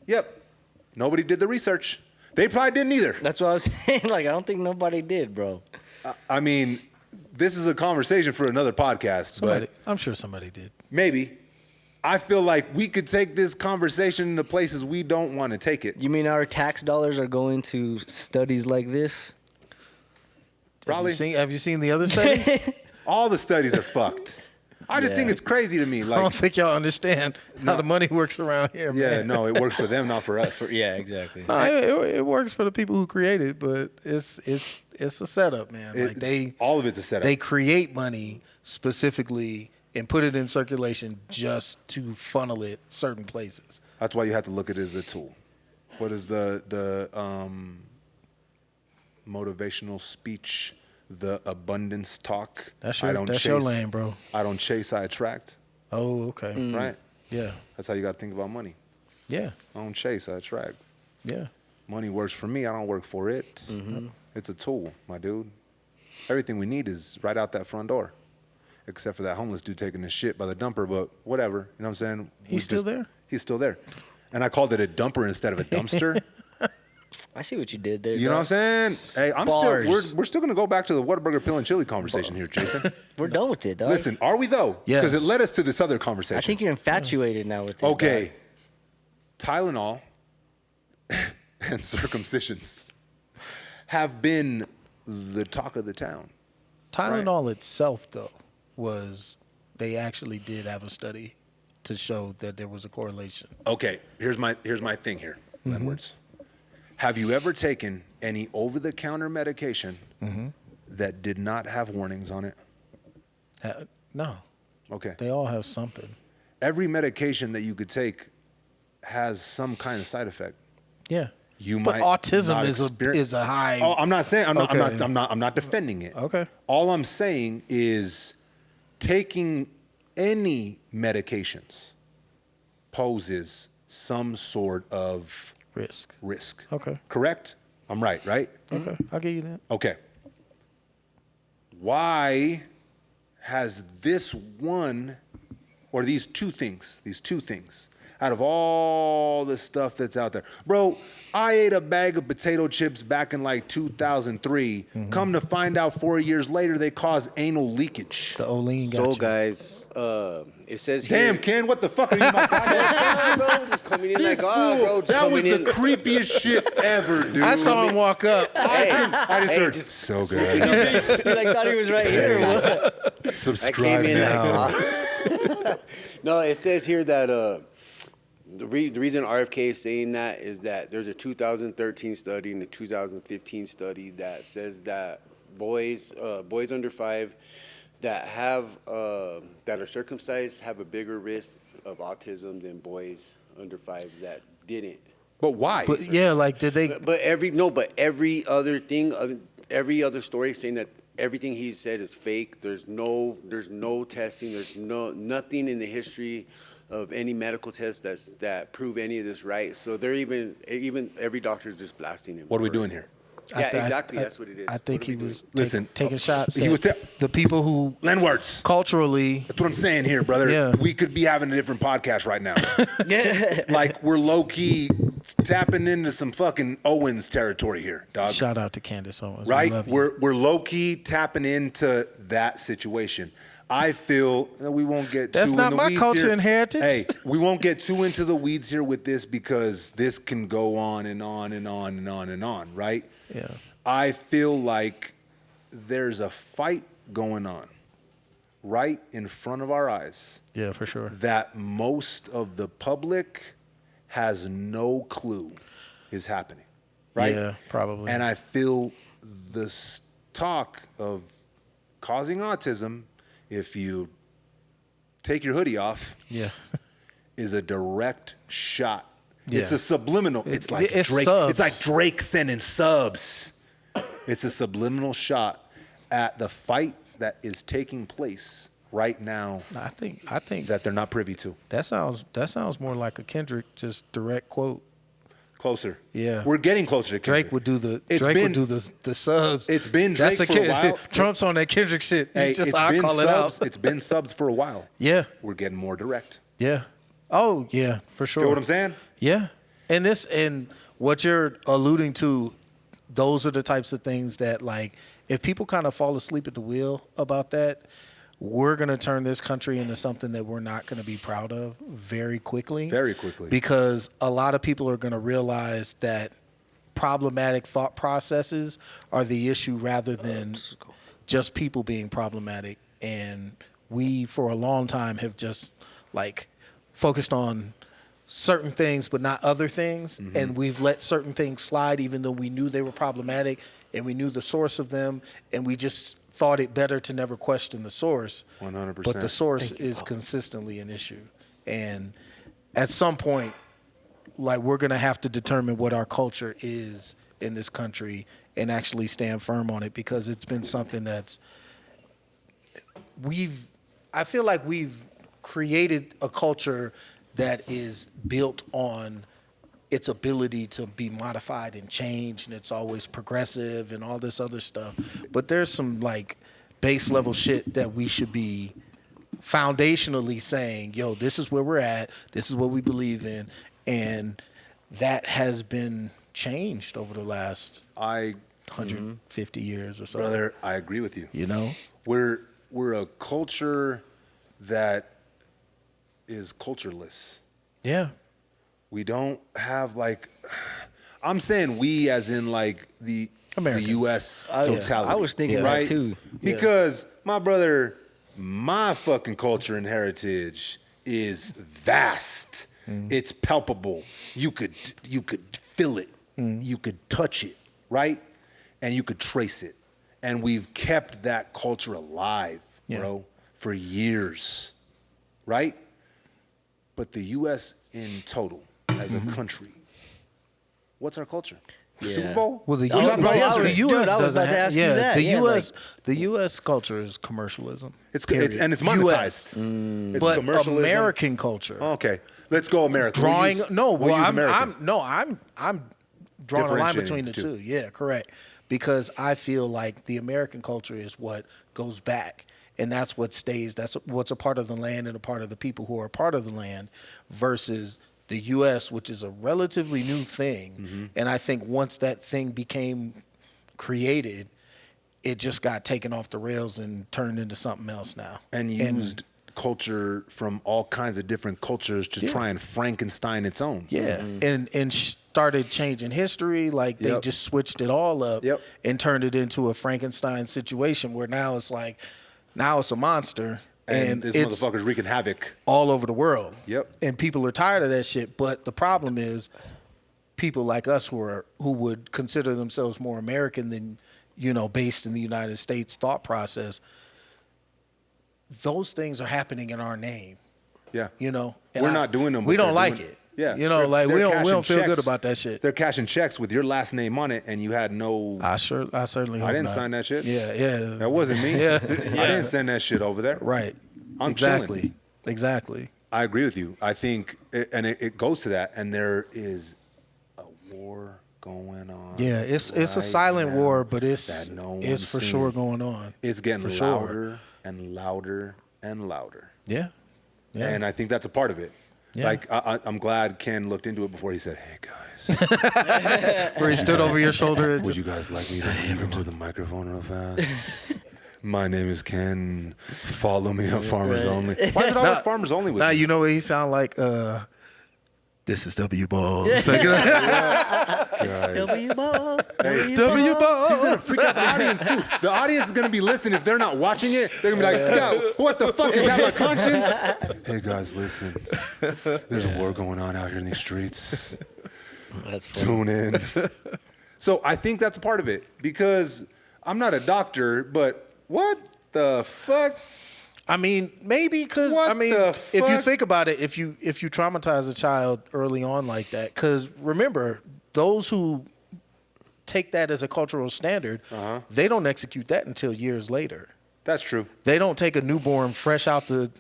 Yep. Nobody did the research. They probably didn't either. That's what I was saying. Like, I don't think nobody did, bro. I mean, this is a conversation for another podcast, but I'm sure somebody did. maybe. I feel like we could take this conversation to places we don't want to take it. You mean our tax dollars are going to studies like this? Probably. Have you seen the other studies? All the studies are fucked. I just Yeah. think it's crazy to me. I don't Like, think y'all understand how the money works around here, yeah, man. no, it works for them, not for us. Yeah, exactly. No, it works for the people who create it, but it's a setup, man. All of it's a setup. They create money specifically and put it in circulation just to funnel it certain places. That's why you have to look at it as a tool. What is the motivational speech? The abundance talk. That's your lane, bro. I don't chase, I attract. Oh, okay. Right? Yeah. That's how you got to think about money. Yeah. I don't chase, I attract. Yeah. Money works for me. I don't work for it. It's a tool, my dude. Everything we need is right out that front door, except for that homeless dude taking his shit by the dumper. But whatever, you know what I'm saying? He's still there? He's still there, and I called it a dumper instead of a dumpster. I see what you did there. You know what I'm saying? Hey, Bars. we're still gonna go back to the Whataburger pill and chili conversation here, Jason. We're done with it, dog. Listen, are we though? Yes. Because it led us to this other conversation. I think you're infatuated now with it. Okay, Tylenol and circumcisions have been the talk of the town. Tylenol itself, though, they actually did have a study to show that there was a correlation. Okay, here's my thing here, Edwards. Have you ever taken any over-the-counter medication that did not have warnings on it? No. Okay. They all have something. Every medication that you could take has some kind of side effect. Yeah. You But might autism not is a high. Oh, I'm not saying I'm Okay. not defending it. Okay. All I'm saying is taking any medications poses some sort of risk. Okay. Okay. Correct? I'm right? Okay. I'll give you that. Okay. Why has this one or these two things, out of all the stuff that's out there? Bro, I ate a bag of potato chips back in like 2003. Come to find out 4 years later, they cause anal leakage. The Olean got So, you. guys, it says Damn, here. Ken, what the fuck are you, my guy? Bro, just coming in This like, oh, fool, bro, just that was coming the in. creepiest shit ever, dude. I saw him walk up. Hey, I just hey, heard, just so good. He like thought he was right here. Or what? I Subscribe came in now. like, no, it says here that the reason RFK is saying that is that there's a 2013 study and a 2015 study that says that boys under 5 that have that are circumcised have a bigger risk of autism than boys under 5 that didn't. But why? But yeah, like did they? But every other thing, every other story saying that everything he said is fake. There's no testing. There's nothing in the history of any medical tests that prove any of this right. So they're even every doctor is just blasting him. What are we doing here? Yeah, exactly. That's what it is. I think What are he we was doing? Listen, taking shots. he at was the people who Lenwords. culturally. That's what I'm saying here, brother. Yeah. We could be having a different podcast right now. Yeah. Like we're low key tapping into some fucking Owens territory here, dog. Shout out to Candace Owens. I Right? love you. We're low key tapping into that situation. I feel that we won't get That's too not in the my weeds culture here. and heritage. Hey, we won't get too into the weeds here with this because this can go on and on and on and on and on, right? Yeah. I feel like there's a fight going on right in front of our eyes Yeah, for sure. that most of the public has no clue is happening, right? Yeah, probably. And I feel the talk of causing autism, if you take your hoodie off, Yeah. is a direct shot. Yeah. It's a subliminal. It's like it's Drake. subs. It's like Drake sending subs. It's a subliminal shot at the fight that is taking place right now I think that they're not privy to. that sounds more like a Kendrick just direct quote. Closer. Yeah. We're getting closer to Kendrick. Drake would do the It's Drake been- would do the subs. It's been That's Drake a for a while. Trump's on that Kendrick shit. Hey, He's just it's I been call it subs. out. It's been subs for a while. Yeah. We're getting more direct. Yeah. Oh, yeah, for sure. Feel what I'm saying? Yeah. And what you're alluding to, those are the types of things that, like, if people kind of fall asleep at the wheel about that, we're going to turn this country into something that we're not going to be proud of very quickly. Very quickly. Because a lot of people are going to realize that problematic thought processes are the issue rather than just people being problematic. And we, for a long time, have just, like, focused on certain things but not other things, and we've let certain things slide even though we knew they were problematic and we knew the source of them, and we just thought it better to never question the source. 100%. But the source is consistently an issue, and at some point, like, we're going to have to determine what our culture is in this country and actually stand firm on it, because it's been something that's I feel like we've created a culture that is built on its ability to be modified and changed, and it's always progressive and all this other stuff. But there's some, like, base level shit that we should be foundationally saying, yo, this is where we're at, this is what we believe in, and that has been changed over the last 150 years or so. Brother, I agree with you. You know? We're a culture that is cultureless. Yeah. We don't have, like, I'm saying we as in, like, the Americans. U.S. Yeah. totality. I was thinking right? that too. Because, my brother, my fucking culture and heritage is vast. It's palpable. You could feel it you could touch it, right? And you could trace it. And we've kept that culture alive, bro, for years, right? But the U.S. in total, as a country, what's our culture? The Super Bowl? Well, the We talked about it yesterday. the U.S. Dude, I was doesn't about to have. ask you Yeah, that. the Yeah, U.S. The U.S. culture is commercialism. It's period. and it's US. monetized. It's But commercialism. American culture. Okay, let's go American. Drawing We'll use I'm American. I'm drawing a line Differentiating between the the two. two. Yeah, correct. Because I feel like the American culture is what goes back, and that's what stays. That's what's a part of the land and a part of the people who are a part of the land, versus the U.S., which is a relatively new thing. And I think once that thing became created, it just got taken off the rails and turned into something else now. And used culture from all kinds of different cultures to try and Frankenstein its own. Yeah, and started changing history. Like they Yep. just switched it all up Yep. and turned it into a Frankenstein situation where now it's like, now it's a monster And this it's motherfucker's wreaking havoc. all over the world. Yep. And people are tired of that shit. But the problem is, people like us who would consider themselves more American than, based in the United States thought process. Those things are happening in our name. Yeah. And We're not doing them. We but don't they're like doing- it. Yeah. we don't cashing feel good checks. about that shit. They're cashing checks with your last name on it, and you had no. I certainly hope I didn't not. sign that shit. Yeah. That wasn't me. Yeah. I didn't send that shit over there. Right. I'm exactly. chilling. Exactly. I agree with you. I think, it goes to that, and there is a war going on. Yeah, it's a right silent now war, but it's that no it's one's for seeing. sure going on. It's getting for sure. louder and louder and louder. Yeah. Yeah. And I think that's a part of it. Yeah. Like, I'm glad Ken looked into it before he said, "Hey guys, Where he stood over your shoulder and would just, you guys like me to move into the microphone real fast? My name is Ken. Follow me on Farmers Only." Why is it always Farmers Only with now me? you know what he sound like? This is W Balls. Guys. W balls. W Balls. Freak out the audience too. The audience is gonna be listening. If they're not watching it, they're gonna be like, "Yo, what the fuck is that? My conscience?" Hey guys, listen. There's a war going on out here in these streets. That's funny. Tune in. So I think that's a part of it, because I'm not a doctor, but what the fuck? I mean, maybe because What the if you fuck? think about it, if you traumatize a child early on like that, because remember, those who take that as a cultural standard, they don't execute that until years later. That's true. They don't take a newborn fresh through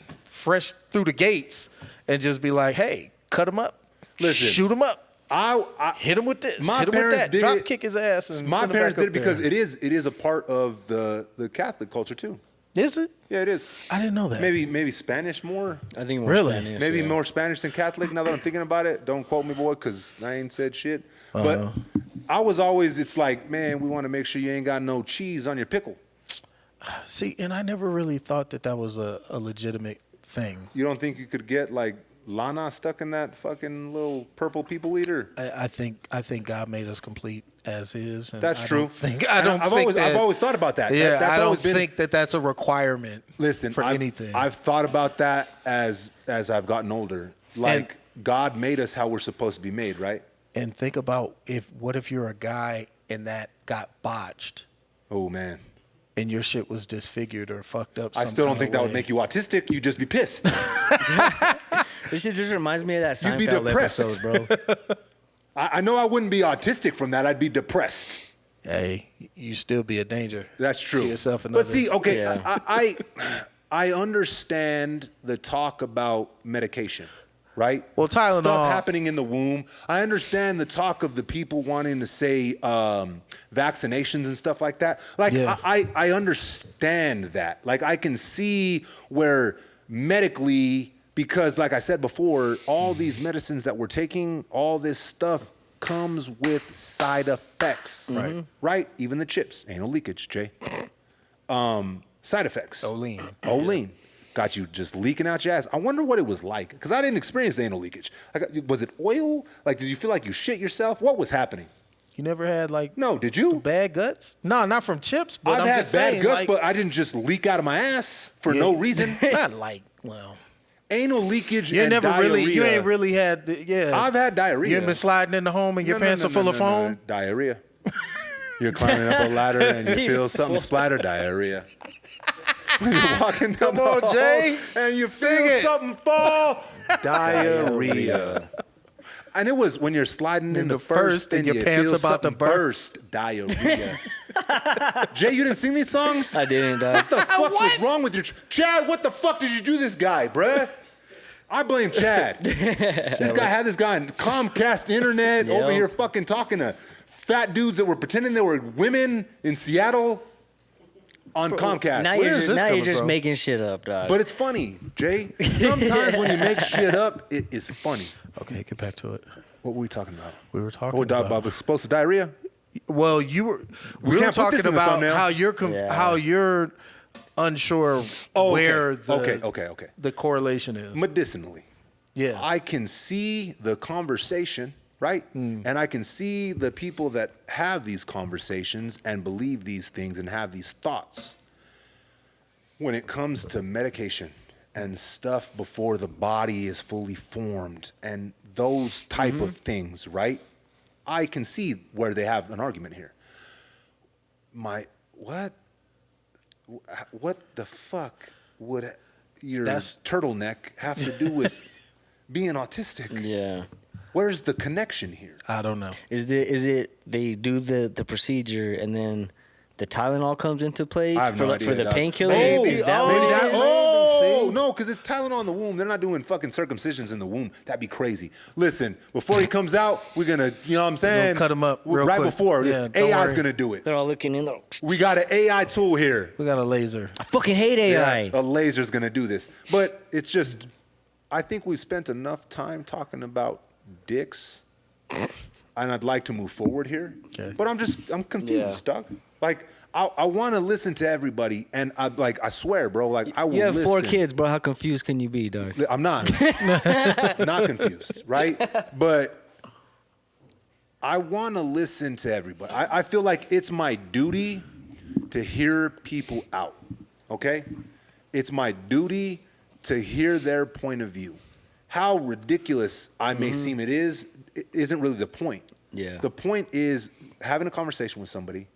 the gates and just be like, "Hey, cut him up, Listen, shoot him up, I hit him with this, my hit him with parents that, did drop it- kick his ass." And my send him parents back did up it because there. it is a part of the Catholic culture too. Is it? Yeah, it is. I didn't know that. Maybe Spanish more. I think more Really? Spanish, Maybe yeah. more Spanish than Catholic. Now that I'm thinking about it, don't quote me, boy, because I ain't said shit. But I was always, it's like, man, we want to make sure you ain't got no cheese on your pickle. See, and I never really thought that was a legitimate thing. You don't think you could get like Lana stuck in that fucking little purple people eater? I think God made us complete as is. And That's I true. Don't think, And I've I've always thought about that. Yeah, That's I don't always been- think that's a requirement. Listen, for anything. I've thought about that as I've gotten older. Like, God made us how we're supposed to be made, right? And think about what if you're a guy and that got botched Oh man, and your shit was disfigured or fucked up. I still don't think that would make you autistic. You'd just be pissed. This shit just reminds me of that You'd be Seinfeld depressed. episode, bro. I know I wouldn't be autistic from that. I'd be depressed. Hey, you still be a danger. That's true. To yourself and but others. see, okay, Yeah. I understand the talk about medication, right? Well, Tylenol- Stuff happening in the womb. I understand the talk of the people wanting to say vaccinations and stuff like that. Like, Yeah. I understand that. Like, I can see where medically, because like I said before, all these medicines that we're taking, all this stuff comes with side effects. Right. Right? Even the chips. Anal leakage, Jay. Side effects. Olean. Got you just leaking out your ass. I wonder what it was like, because I didn't experience the anal leakage. Was it oil? Like, did you feel like you shit yourself? What was happening? You never had like No, did you? bad guts? No, not from chips. But I've I'm had just bad saying, guts, like, but I didn't just leak out of my ass for no reason. not like, well, Anal leakage You and never diarrhea. really, you ain't really had, yeah. I've had diarrhea. You ain't been sliding in the home and your pants are full of foam? Diarrhea. You're climbing up a ladder and you feel something splatter. Diarrhea. When you're walking down Come on, the hall Jay. and you Sing feel it. something fall. Diarrhea. And it was when you're sliding in the first and your you pants feel about to something burst. Diarrhea. Jay, you didn't sing these songs? I didn't, dog. What the fuck was wrong with your Chad? What the fuck did you do this guy, bruh? I blame Chad. This guy had this guy on Comcast internet Yep. over here fucking talking to fat dudes that were pretending they were women in Seattle on Comcast. Now Where is this you're coming just from? making shit up, dog. But it's funny, Jay. Sometimes when you make shit up, it is funny. Okay, get back to it. What were we talking about? We were talking Oh, about explosive diarrhea? Well, we were can't put this talking in the about thumbnail. how you're unsure where the correlation is. Medicinally. Yeah. I can see the conversation, right? And I can see the people that have these conversations and believe these things and have these thoughts. When it comes to medication and stuff before the body is fully formed and those type of things, right? I can see where they have an argument here. What the fuck would your turtleneck have to do with being autistic? yeah. Where's the connection here? I don't know. Is it they do the procedure and then the Tylenol comes into play I have for, no idea, for the dog. painkiller? Maybe. Is that Maybe what that. it is? Oh, no, because it's Tylenol in the womb. They're not doing fucking circumcisions in the womb. That'd be crazy. Listen, before he comes out, we're gonna, you know what I'm saying? cut him up real right quick. before. Yeah, don't AI's worry. gonna do it. They're all looking in there. We got an AI tool here. We got a laser. I fucking hate AI. A laser's gonna do this. But it's just, I think we've spent enough time talking about dicks, and I'd like to move forward here. Okay. But I'm confused, dog. Like, I want to listen to everybody, and I swear, bro, like I will. You have listen. 4 kids, bro. How confused can you be, dog? I'm not, not confused, right? But I want to listen to everybody. I feel like it's my duty to hear people out. Okay, it's my duty to hear their point of view. How ridiculous I may seem, it isn't really the point. Yeah. The point is having a conversation with somebody,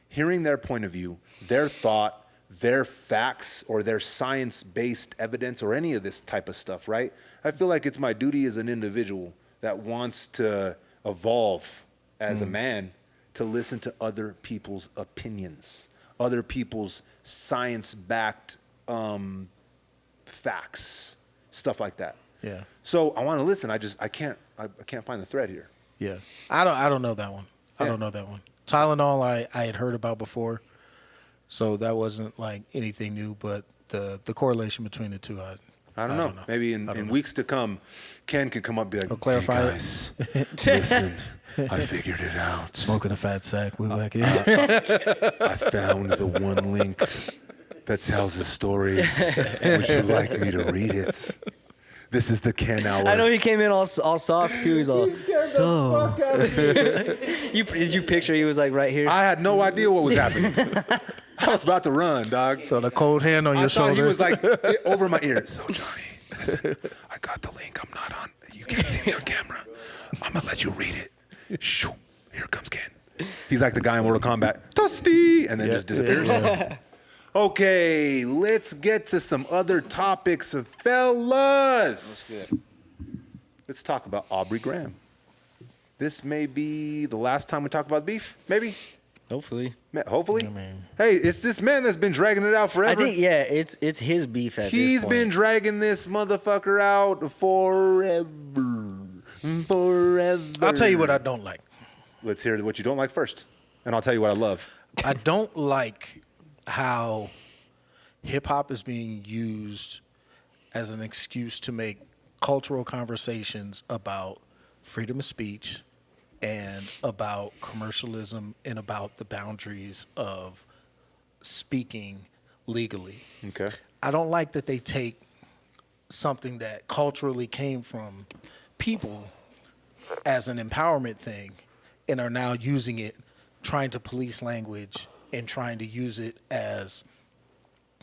hearing their point of view, their thought, their facts, or their science-based evidence, or any of this type of stuff, right? I feel like it's my duty as an individual that wants to evolve as a man to listen to other people's opinions, other people's science-backed facts, stuff like that. Yeah. So I want to listen. I can't find the thread here. Yeah. I don't know that one. I don't know that one. Tylenol I had heard about before, so that wasn't like anything new. But the correlation between the two, I don't know. Maybe in weeks to come, Ken could come up and be like, I'll clarify hey guys, listen, I figured it out. Smoking a fat sack. We back in. I found the one link that tells a story. Would you like me to read it? This is the Ken hour. I know he came in all soft too. He's all so. Did you picture he was like right here? I had no idea what was happening. I was about to run, dog. Felt a cold hand on I your thought shoulder. he was like over my ear. So Johnny, listen, I got the link. I'm not on. You can't see me on camera. I'm gonna let you read it. Shoo, here comes Ken. He's like the guy in Mortal Kombat. Toasty, and then just disappears. Yeah. Okay, let's get to some other topics, fellas. Let's talk about Aubrey Graham. This may be the last time we talk about beef, maybe? Hopefully. Hopefully. I mean- Hey, it's this man that's been dragging it out forever. I think it's his beef at this He's point. been dragging this motherfucker out forever. I'll tell you what I don't like. Let's hear what you don't like first, and I'll tell you what I love. I don't like how hip hop is being used as an excuse to make cultural conversations about freedom of speech and about commercialism and about the boundaries of speaking legally. Okay. I don't like that they take something that culturally came from people as an empowerment thing and are now using it, trying to police language and trying to use it as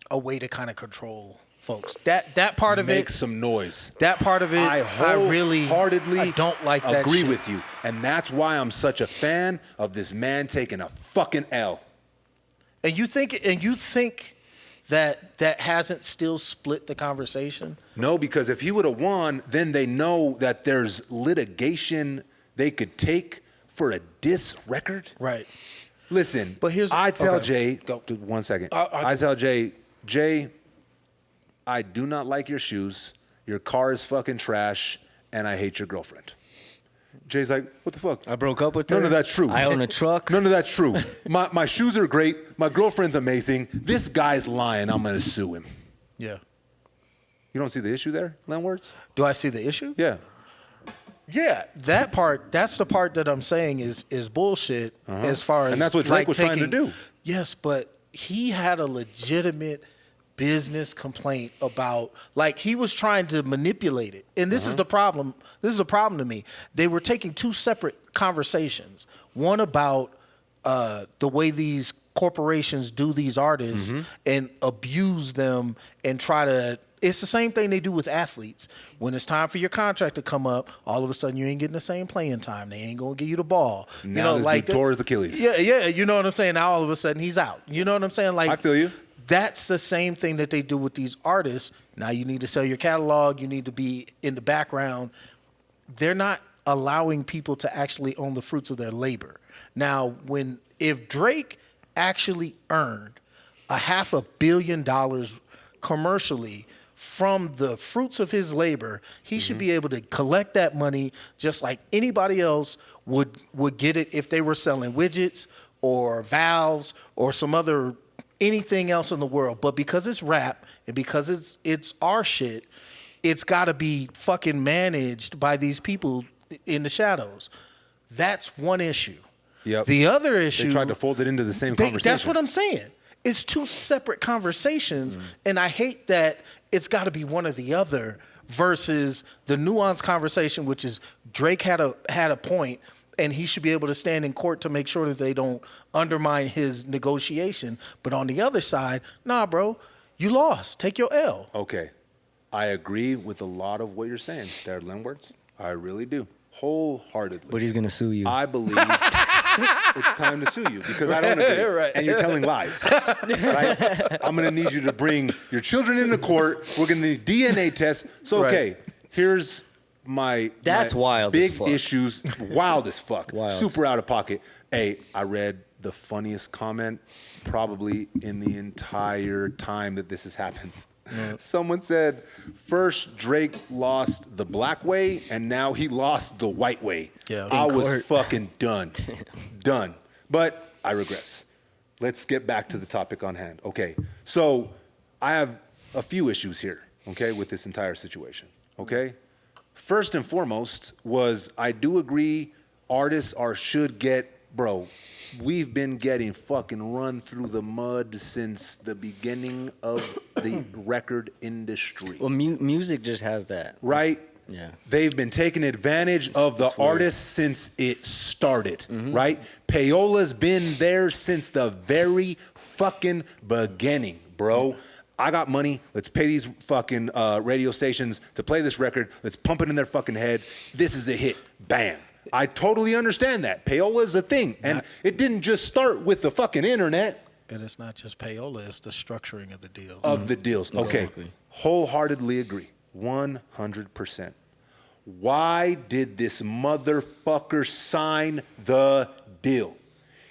a way to kind of control folks. That part of Make it. some noise. That part of it. I wholeheartedly I don't like that agree shit. with you. And that's why I'm such a fan of this man taking a fucking L. And you think that hasn't still split the conversation? No, because if he would have won, then they know that there's litigation they could take for a diss record. Right. Listen, But here's- I tell okay. Jay, Go. dude, 1 second. I I tell Jay, I do not like your shoes. Your car is fucking trash, and I hate your girlfriend. Jay's like, what the fuck? I broke up with her. None of that's true. I own a truck. None of that's true. My shoes are great. My girlfriend's amazing. This guy's lying. I'm gonna sue him. Yeah. You don't see the issue there, Landwords? Do I see the issue? Yeah. Yeah, that part. That's the part that I'm saying is bullshit. As far as And that's what Drake was trying to do. Yes, but he had a legitimate business complaint about, like, he was trying to manipulate it, and this is the problem. This is a problem to me. They were taking two separate conversations. One about the way these corporations do these artists and abuse them and try to. It's the same thing they do with athletes. When it's time for your contract to come up, all of a sudden you ain't getting the same playing time. They ain't gonna give you the ball. Now this dude tore his Achilles. Yeah, you know what I'm saying? Now all of a sudden he's out. You know what I'm saying? Like, I feel you. That's the same thing that they do with these artists. Now you need to sell your catalog. You need to be in the background. They're not allowing people to actually own the fruits of their labor. Now, if Drake actually earned $500 million commercially from the fruits of his labor, he should be able to collect that money just like anybody else would get it if they were selling widgets or valves or some other anything else in the world. But because it's rap and because it's our shit, it's got to be fucking managed by these people in the shadows. That's one issue. Yep. The other issue, They tried to fold it into the same conversation. that's what I'm saying. It's two separate conversations, and I hate that it's got to be one or the other versus the nuanced conversation, which is Drake had a point, and he should be able to stand in court to make sure that they don't undermine his negotiation. But on the other side, nah, bro, you lost. Take your L. Okay. I agree with a lot of what you're saying, Dad Landwords. I really do. Wholeheartedly. But he's gonna sue you. I believe it's time to sue you because I don't agree. Right. And you're telling lies. Right? I'm going to need you to bring your children into court. We're going to need DNA tests. So, okay, here's That's my wild as big fuck. issues. Wild as fuck. Wild. Super out of pocket. Hey, I read the funniest comment probably in the entire time that this has happened. Someone said, first Drake lost the black way, and now he lost the white way. Yeah. I In was court. fucking done. Done. But I regress. Let's get back to the topic on hand. Okay. So I have a few issues here, okay, with this entire situation. Okay. First and foremost was I do agree artists should get, bro, we've been getting fucking run through the mud since the beginning of the record industry. Well, music just has that. Right? Yeah. They've been taking advantage of the artists since it started, right? Paola's been there since the very fucking beginning, bro. I got money. Let's pay these fucking radio stations to play this record. Let's pump it in their fucking head. This is a hit. Bam. I totally understand that. Paola's a thing. And it didn't just start with the fucking internet. And it's not just payola, it's the structuring of the deal. Of the deals. Okay. Exactly. Wholeheartedly agree. 100%. Why did this motherfucker sign the deal?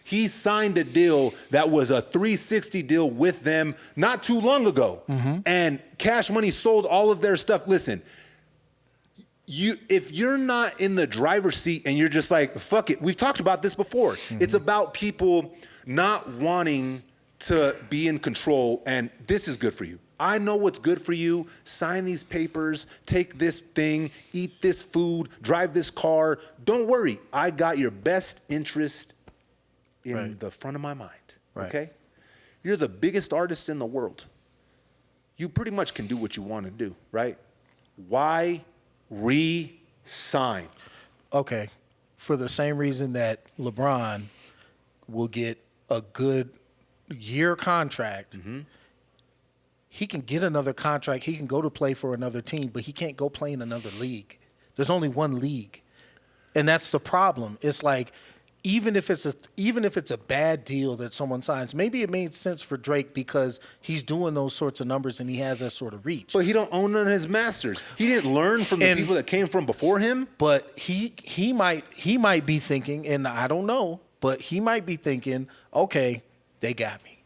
He signed a deal that was a 360 deal with them not too long ago. And Cash Money sold all of their stuff. Listen, if you're not in the driver's seat and you're just like, fuck it, we've talked about this before. It's about people not wanting to be in control, and this is good for you. I know what's good for you. Sign these papers, take this thing, eat this food, drive this car. Don't worry. I got your best interest in the front of my mind, okay? You're the biggest artist in the world. You pretty much can do what you want to do, right? Why re-sign? Okay, for the same reason that LeBron will get a good year contract he can get another contract. He can go to play for another team, but he can't go play in another league. There's only one league, and that's the problem. It's like even if it's a bad deal that someone signs, maybe it made sense for Drake because he's doing those sorts of numbers and he has that sort of reach. But he don't own none of his masters. He didn't learn from the people that came from before him. But he might be thinking, and I don't know, but he might be thinking, okay, they got me,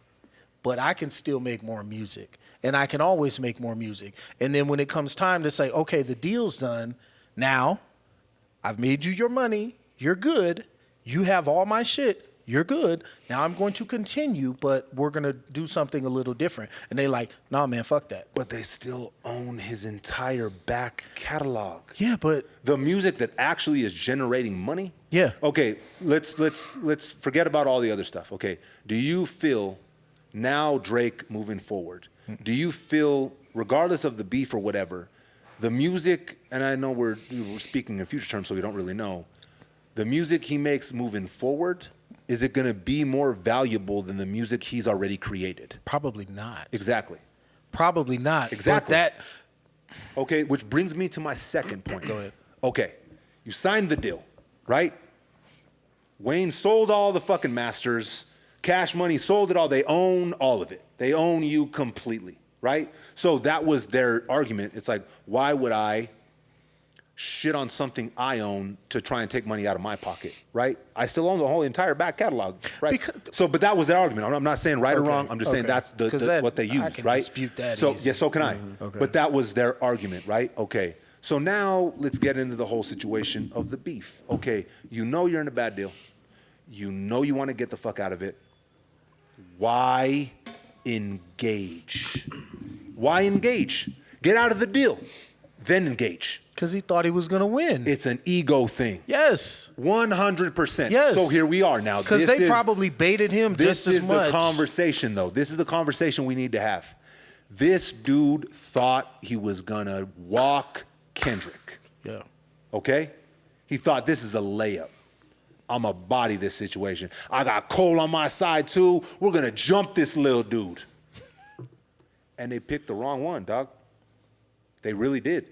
but I can still make more music, and I can always make more music. And then when it comes time to say, okay, the deal's done, now I've made you your money, you're good, you have all my shit, you're good. Now I'm going to continue, but we're going to do something a little different. And they like, nah, man, fuck that. But they still own his entire back catalog. Yeah, but The music that actually is generating money. Yeah. Okay, let's forget about all the other stuff. Okay, do you feel now Drake moving forward? Do you feel, regardless of the beef or whatever, the music? And I know we're speaking in future terms, so we don't really know. The music he makes moving forward, is it going to be more valuable than the music he's already created? probably not. Exactly. Probably not. Exactly. But Okay, which brings me to my second point. Go ahead. Okay, you signed the deal, right? Wayne sold all the fucking masters. Cash Money sold it all. They own all of it. They own you completely, right? So that was their argument. It's like, why would I shit on something I own to try and take money out of my pocket, right? I still own the whole entire back catalog, right? But that was their argument. I'm not saying right or Okay, wrong. I'm just saying okay. that's 'Cause what they I used, can right? dispute that So easy. yeah, so can I. Okay. But that was their argument, right? Okay. So now let's get into the whole situation of the beef. Okay, you know you're in a bad deal. You know you want to get the fuck out of it. Why engage? Why engage? Get out of the deal, then engage. because he thought he was going to win. It's an ego thing. Yes. 100%. Yes. So here we are now. Because This they is- probably baited him This just as is much. the conversation, though. This is the conversation we need to have. This dude thought he was gonna walk Kendrick. Yeah. Okay? He thought this is a layup. I'm gonna body this situation. I got Cole on my side too. We're gonna jump this little dude. And they picked the wrong one, dog. They really did.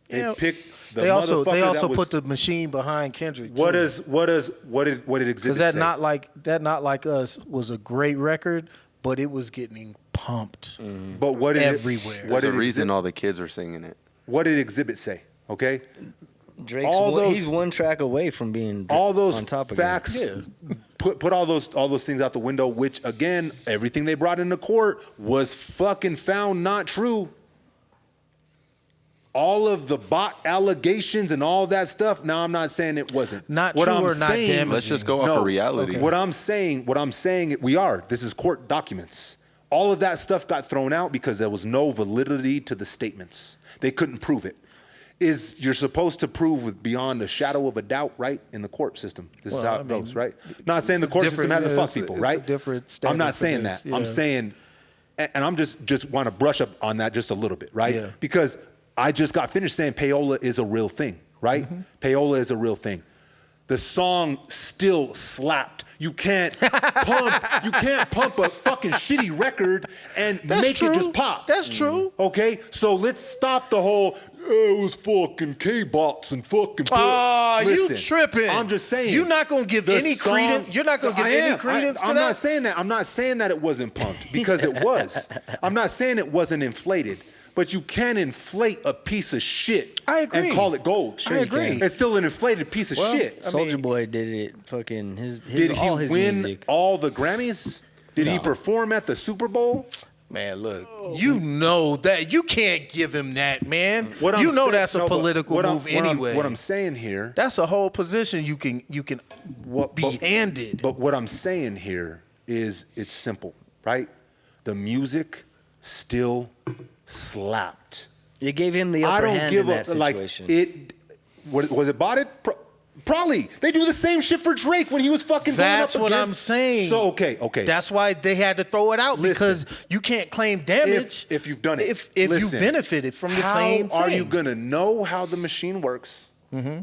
They Yeah. picked the They also motherfucker that put was, the machine behind Kendrick. what too. did exhibit Because that say? not like us was a great record, but it was getting pumped. But what did everywhere. What There's a did reason all the kids are singing it. What did exhibit say? Okay, Drake's All those- he's one track away from being all those on top of facts. Put all those things out the window. Which again, everything they brought into court was fucking found not true. All of the bot allegations and all that stuff. Now I'm not saying it wasn't Not what true I'm or not saying, damaging. Let's just go off No. of reality. Okay. What I'm saying, we are. This is court documents. All of that stuff got thrown out because there was no validity to the statements. They couldn't prove it. You're supposed to prove with beyond a shadow of a doubt, right? In the court system. This is Well, how I it mean, goes, right? Not saying the court system different- hasn't yeah, fucked people, it's a right? different I'm standard not for saying this, that. I'm yeah. saying, and I'm just want to brush up on that just a little bit, right? Yeah. Because I just got finished saying payola is a real thing, right? Mm-hmm. Payola is a real thing. The song still slapped. You can't pump a fucking shitty record and That's make true. it just pop. That's true. Okay, so let's stop the whole. It was fucking K-bots and fucking. Ah, you Listen, tripping. I'm just saying. You're not gonna give the any credence- you're not gonna give any credence to I'm that? not saying that. I'm not saying that it wasn't pumped because it was. I'm not saying it wasn't inflated. But you can't inflate a piece of shit I agree. and call it gold. I agree. It's still an inflated piece of shit. Soldier Boy did it. Fucking his Did he all his win music. all the Grammys? Did he No. perform at the Super Bowl? Man, look, you know that you can't give him that, man. What I'm you know saying- that's a no, but political move anyway. What I'm saying here. That's a whole position you can What- be but- handed. But what I'm saying here is it's simple, right? The music still slapped. It gave him the I upper don't hand give in a that situation. Was it botted? Probably. They do the same shit for Drake when he was fucking. going That's up what I'm against- saying. So okay. That's why they had to throw it out because you can't claim damage if you've done it. If you Listen, benefited from the how same thing. are you gonna know how the machine works? Mm-hmm.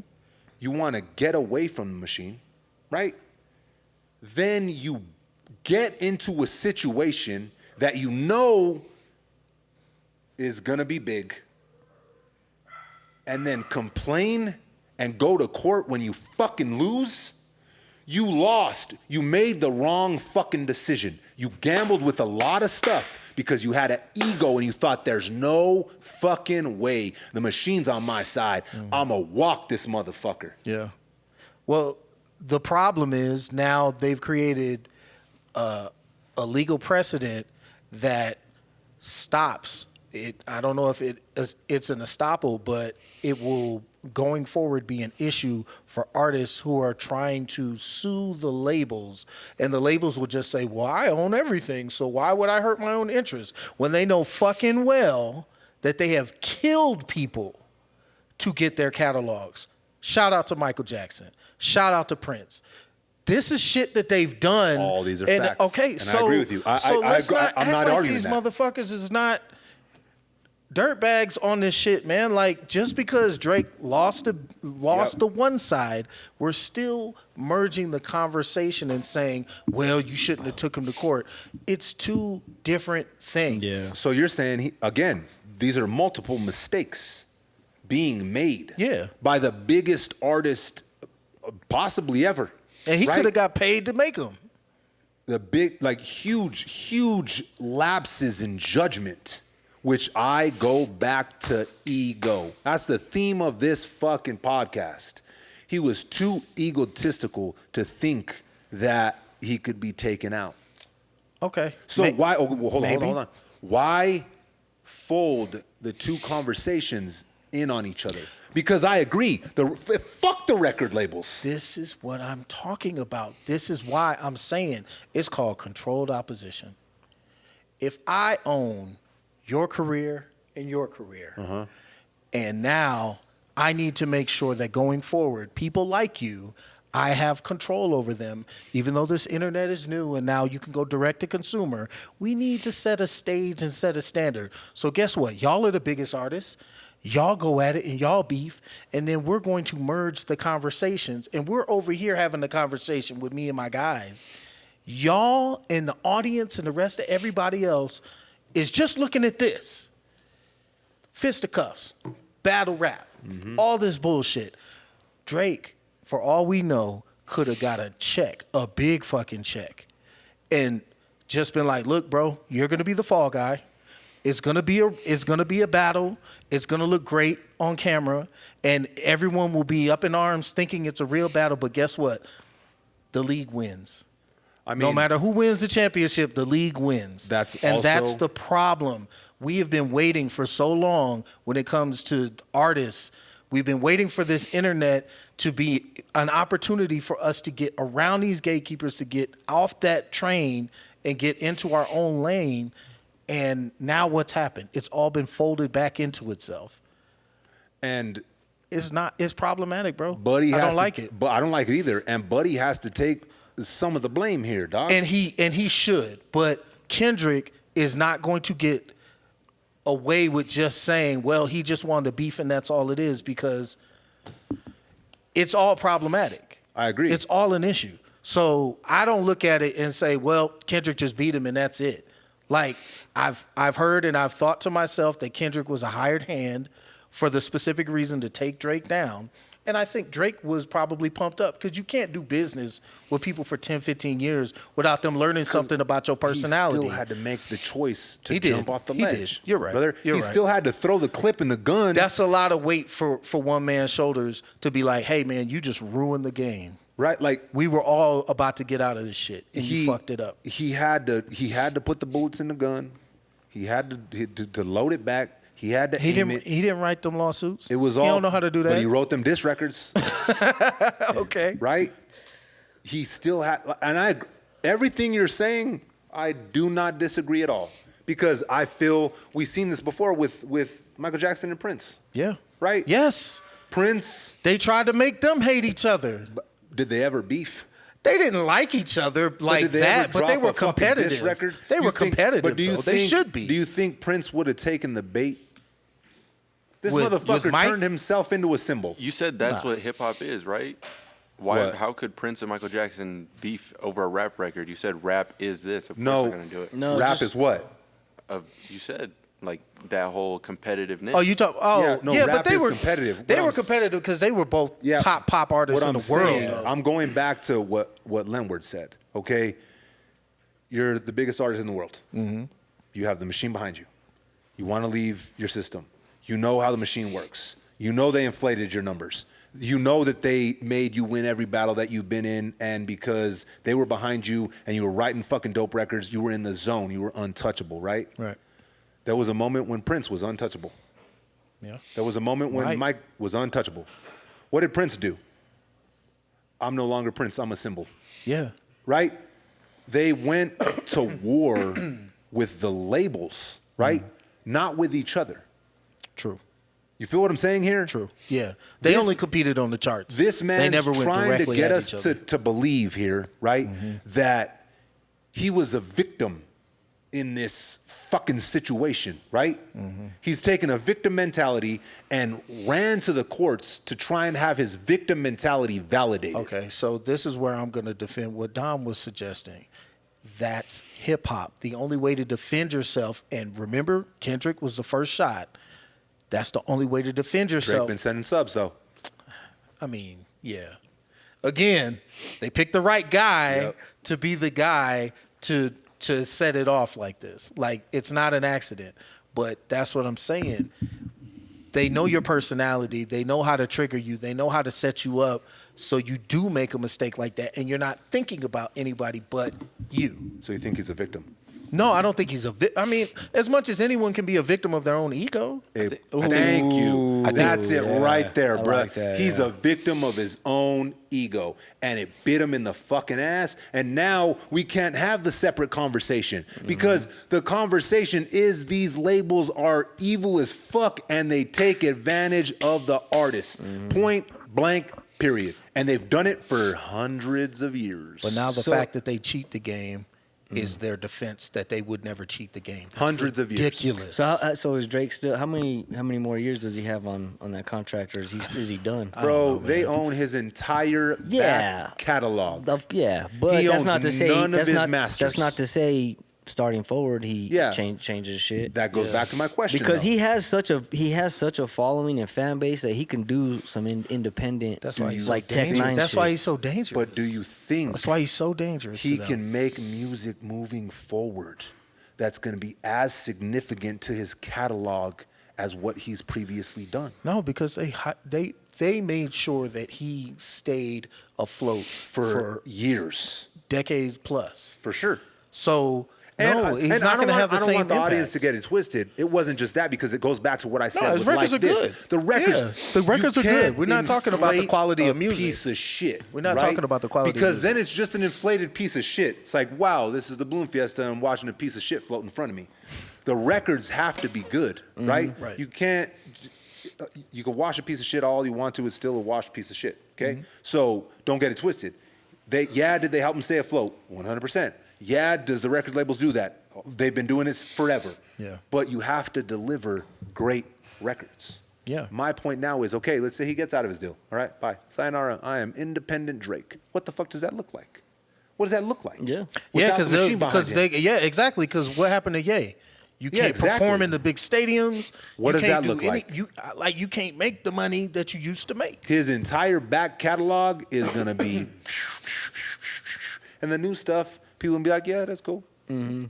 You want to get away from the machine, right? Then you get into a situation that you know is gonna be big, and then complain and go to court when you fucking lose, you lost. You made the wrong fucking decision. You gambled with a lot of stuff because you had an ego and you thought there's no fucking way. The machine's on my side. I'ma walk this motherfucker. Yeah. Well, the problem is now they've created a legal precedent that stops it. I don't know if it's an estoppel, but it will going forward be an issue for artists who are trying to sue the labels, and the labels will just say, well, I own everything, so why would I hurt my own interest, when they know fucking well that they have killed people to get their catalogs. Shout out to Michael Jackson. Shout out to Prince. This is shit that they've done. All these are and, facts. Okay, and so I agree with you. let's not I'm act not like arguing these that. motherfuckers is not dirtbags on this shit, man. Like, just because Drake lost the one side, we're still merging the conversation and saying, well, you shouldn't have took him to court. It's two different things. Yeah. So you're saying, again, these are multiple mistakes being made by the biggest artist possibly ever. And he right? could have got paid to make them. The big, like huge lapses in judgment, which I go back to ego. That's the theme of this fucking podcast. He was too egotistical to think that he could be taken out. Okay. So why, hold maybe. on. Why fold the two conversations in on each other? Because I agree, fuck the record labels. This is what I'm talking about. This is why I'm saying it's called controlled opposition. If I own your career and your career, and now I need to make sure that going forward, people like you, I have control over them. Even though this internet is new and now you can go direct to consumer, we need to set a stage and set a standard. So guess what? Y'all are the biggest artists. Y'all go at it and y'all beef, and then we're going to merge the conversations, and we're over here having the conversation with me and my guys. Y'all and the audience and the rest of everybody else is just looking at this. Fisticuffs, battle rap, all this bullshit. Drake, for all we know, could have got a check, a big fucking check, and just been like, look, bro, you're going to be the fall guy. It's gonna be a battle. It's gonna look great on camera, and everyone will be up in arms thinking it's a real battle. But guess what? The league wins. I mean, no matter who wins the championship, the league wins. That's the problem. We have been waiting for so long when it comes to artists. We've been waiting for this internet to be an opportunity for us to get around these gatekeepers, to get off that train and get into our own lane. And now what's happened? It's all been folded back into itself. And it's problematic, bro. Buddy I don't like it. But I don't like it either. And Buddy has to take some of the blame here, dog. And he should. But Kendrick is not going to get away with just saying, well, he just wanted to beef and that's all it is, because it's all problematic. I agree. It's all an issue. So I don't look at it and say, well, Kendrick just beat him and that's it. Like, I've heard and I've thought to myself that Kendrick was a hired hand for the specific reason to take Drake down. And I think Drake was probably pumped up, because you can't do business with people for 10, 15 years without them learning something about your personality. He still had to make the choice to He did. jump off the He ledge. did. You're right. Brother. You're he right. still had to throw the clip in the gun. That's a lot of weight for one man's shoulders to be like, hey, man, you just ruined the game. Right? Like, We were all about to get out of this shit, and you fucked it up. He had to put the bullets in the gun. He had to load it back. He had to aim it. He didn't write them lawsuits. It was all. He don't know how to do that. But he wrote them diss records. Okay. Right? He still had, and everything you're saying, I do not disagree at all, because I feel we've seen this before with Michael Jackson and Prince. Yeah. Right? Yes. Prince. They tried to make them hate each other. Did they ever beef? They didn't like each other like Did they that, ever but they drop were a fucking diss competitive. record? They You were think- competitive, But do you though. think, They should be. Do you think Prince would have taken the bait? This With motherfucker Mike? turned himself into a symbol. You said that's what hip hop is, right? Why? What? How could Prince and Michael Jackson beef over a rap record? You said rap is this. Of course No. they're gonna do it. No, Rap just- is what? You said like that whole competitiveness. Oh, you talk. Oh, Yeah, no, but rap they is were competitive. They What were I'm- competitive because they were both top pop artists what in I'm the world. saying, I'm going back to what Lenward said. Okay, you're the biggest artist in the world. Mm-hmm. You have the machine behind you. You want to leave your system. You know how the machine works. You know they inflated your numbers. You know that they made you win every battle that you've been in, and because they were behind you and you were writing fucking dope records, you were in the zone. You were untouchable, right? Right. There was a moment when Prince was untouchable. Yeah. There was a moment when Right. Mike was untouchable. What did Prince do? I'm no longer Prince, I'm a symbol. Yeah. Right? They went to war with the labels, right? Not with each other. True. You feel what I'm saying here? True. Yeah. They This- only competed on the charts. This they man's never went trying to directly get at us each other. to believe here, right, that he was a victim in this fucking situation, right? He's taken a victim mentality and ran to the courts to try and have his victim mentality validated. Okay, so this is where I'm going to defend what Dom was suggesting. That's hip hop. The only way to defend yourself, and remember, Kendrick was the first shot. That's the only way to defend Drake yourself. been sending subs, though. I mean, yeah. Again, they picked the right guy Yep. to be the guy to set it off like this. Like, it's not an accident. But that's what I'm saying. They know your personality. They know how to trigger you. They know how to set you up so you do make a mistake like that and you're not thinking about anybody but you. So you think he's a victim? No, I don't think he's a victim. I mean, as much as anyone can be a victim of their own ego. Thank you. That's it right there, I bro. like that, He's yeah. a victim of his own ego, and it bit him in the fucking ass. And now we can't have the separate conversation because the conversation is these labels are evil as fuck, and they take advantage of the artist. Point blank. Period. And they've done it for hundreds of years. But now the So- fact that they cheat the game is their defense that they would never cheat the game. That's Hundreds of years. ridiculous. So is Drake still? How many more years does he have on that contract, or is he done? Bro, they own his entire Yeah. back catalog. Yeah, but He that's owns not to say none of that's his not masters. that's not to say starting forward he Yeah. changes shit. That goes back to my question. Because though. he has such a following and fan base that he can do some independent. That's why he's like so Tech dangerous. Nine That's shit. why he's so dangerous. But do you think That's why he's so dangerous. he to them. can make music moving forward that's going to be as significant to his catalog as what he's previously done? No, because they made sure that he stayed afloat For years. decades plus. For sure. So no, he's and not I going don't to have the want- I same don't want the audience impact. to get it twisted. It wasn't just that, because it goes back to what I said. No, was his records like are this. good. The records, Yeah, the records you are good. can't We're not talking about the inflate quality a of music. Piece of shit. We're not right? talking about the quality of because music. then it's just an inflated piece of shit. It's like, wow, this is the Bloom Fiesta, and I'm watching a piece of shit float in front of me. The records have to be good, right? Right. You can't. You can wash a piece of shit all you want to. It's still a washed piece of shit. Okay, so don't get it twisted. Did they help him stay afloat? 100%. Yeah, does the record labels do that? They've been doing this forever. Yeah. But you have to deliver great records. Yeah. My point now is, okay, let's say he gets out of his deal. All right, bye. Sayonara, I am independent Drake. What the fuck does that look like? What does that look like? Yeah. Yeah, Without the machine behind him. exactly. Because what happened to Ye? You Yeah, can't exactly. perform in the big stadiums. What You does can't that do look like? You can't make the money that you used to make. His entire back catalog is gonna be, and the new stuff, people gonna be like, yeah, that's cool. Mm-hmm.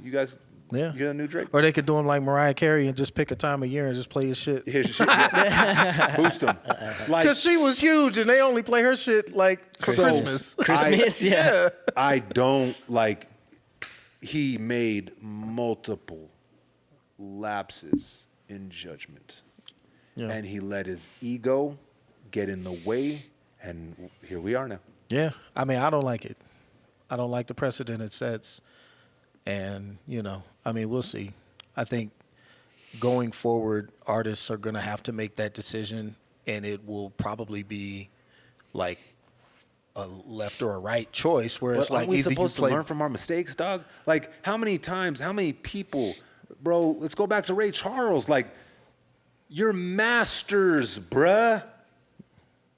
You guys, Yeah. you got a new Drake? Or they could do him like Mariah Carey and just pick a time of year and just play his shit. Here's your shit. Yeah. Boost him. Like, Because she was huge and they only play her shit like for So- Christmas. Christmas, yeah. I don't like. He made multiple lapses in judgment, Yeah. and he let his ego get in the way, and here we are now. Yeah. I mean, I don't like it. I don't like the precedent it sets. And, I mean, we'll see. I think going forward, artists are going to have to make that decision, and it will probably be like a left or a right choice where it's But like aren't we either you supposed play. to learn from our mistakes, dog? Like, how many times, how many people, bro? Let's go back to Ray Charles. Like, you're masters, bruh.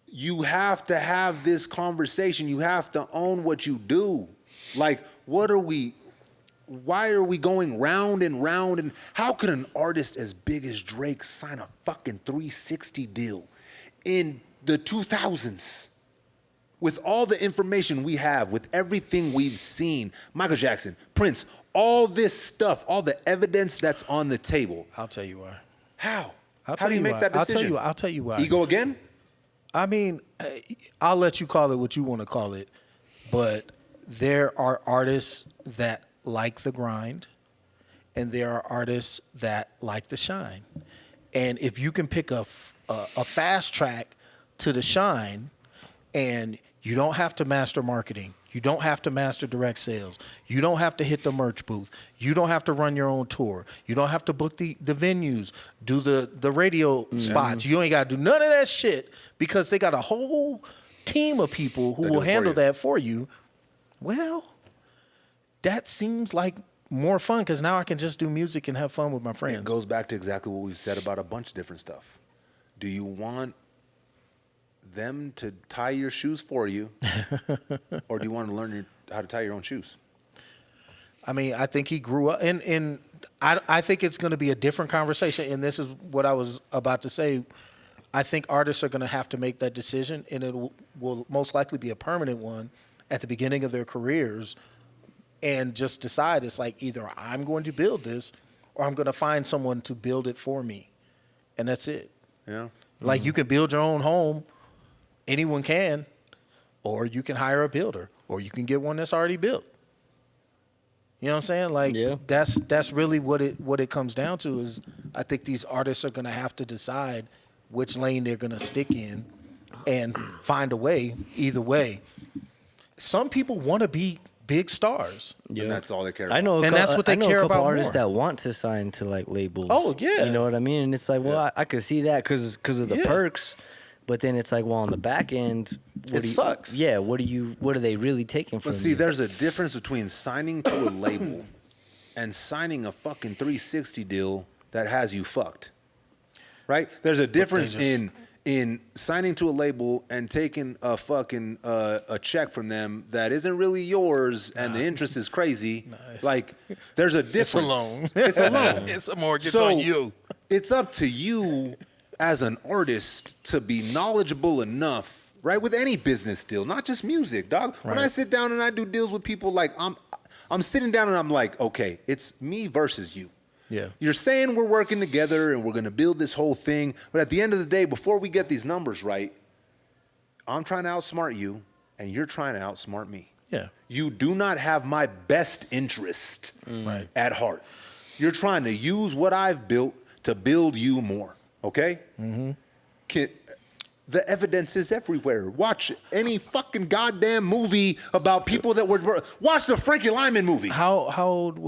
You have to have this conversation. You have to own what you do. Like, what are we? why are we going round and round? And how could an artist as big as Drake sign a fucking 360 deal in the 2000s? With all the information we have, with everything we've seen, Michael Jackson, Prince, all this stuff, all the evidence that's on the table. I'll tell you why. How? I'll How tell do you you make why. that decision? I'll tell you why. Ego again? I mean, I'll let you call it what you want to call it, but there are artists that like the grind, and there are artists that like the shine. And if you can pick a fast track to the shine, and you don't have to master marketing, you don't have to master direct sales, you don't have to hit the merch booth, you don't have to run your own tour, you don't have to book the venues, do the radio spots, you ain't got to do none of that shit because they got a whole team of people who will handle that for you. Well, that seems like more fun because now I can just do music and have fun with my friends. It goes back to exactly what we've said about a bunch of different stuff. Do you want them to tie your shoes for you, or do you want to learn how to tie your own shoes? I mean, I think he grew up, and I think it's going to be a different conversation, and this is what I was about to say. I think artists are going to have to make that decision, and it will most likely be a permanent one at the beginning of their careers, and just decide it's like either I'm going to build this or I'm going to find someone to build it for me, and that's it. Yeah. Like you can build your own home, anyone can, or you can hire a builder, or you can get one that's already built. You know what I'm saying? Like that's really what it comes down to is I think these artists are going to have to decide which lane they're going to stick in and find a way either way. Some people want to be big stars. Yeah. And that's all they care about. I know, And that's what they care a couple about artists more. that want to sign to like labels. Oh, yeah. You know what I mean? And it's like, well, I could see that because of the Yeah. perks, but then it's like, well, on the back end, It sucks. Yeah, what are they really taking from But see, you? there's a difference between signing to a label and signing a fucking 360 deal that has you fucked. Right? There's a difference in signing to a label and taking a fucking a check from them that isn't really yours and the interest is crazy. Like there's a difference. It's a loan. It's a loan. It's a mortgage So, on you. It's up to you as an artist to be knowledgeable enough, right? With any business deal, not just music, dog. When I Right. sit down and I do deals with people, like I'm sitting down and I'm like, okay, it's me versus you. Yeah. You're saying we're working together and we're going to build this whole thing, but at the end of the day, before we get these numbers right, I'm trying to outsmart you and you're trying to outsmart me. Yeah. You do not have my best interest Right. at heart. You're trying to use what I've built to build you more, okay? Mm-hmm. The evidence is everywhere. Watch any fucking goddamn movie about people that were... Watch the Frankie Lyman movie. How old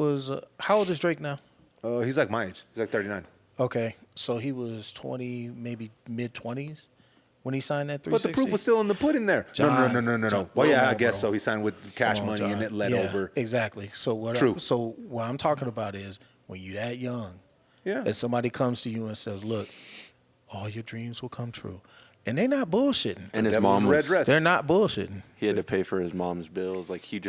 is Drake now? He's like my age. He's like 39. Okay, so he was 20, maybe mid-20s when he signed that 360? But the proof was still in the pudding there. John, No. Well, come yeah, I on, guess bro. so. He signed with cash Come on, money John. and it led Yeah, over. Exactly. So what I'm talking about is when you're that young, Yeah. and somebody comes to you and says, "Look, all your dreams will come true," and they're not bullshitting. And his Devil in mom the red was, dress. They're not bullshitting. he had to pay for his mom's bills. Like he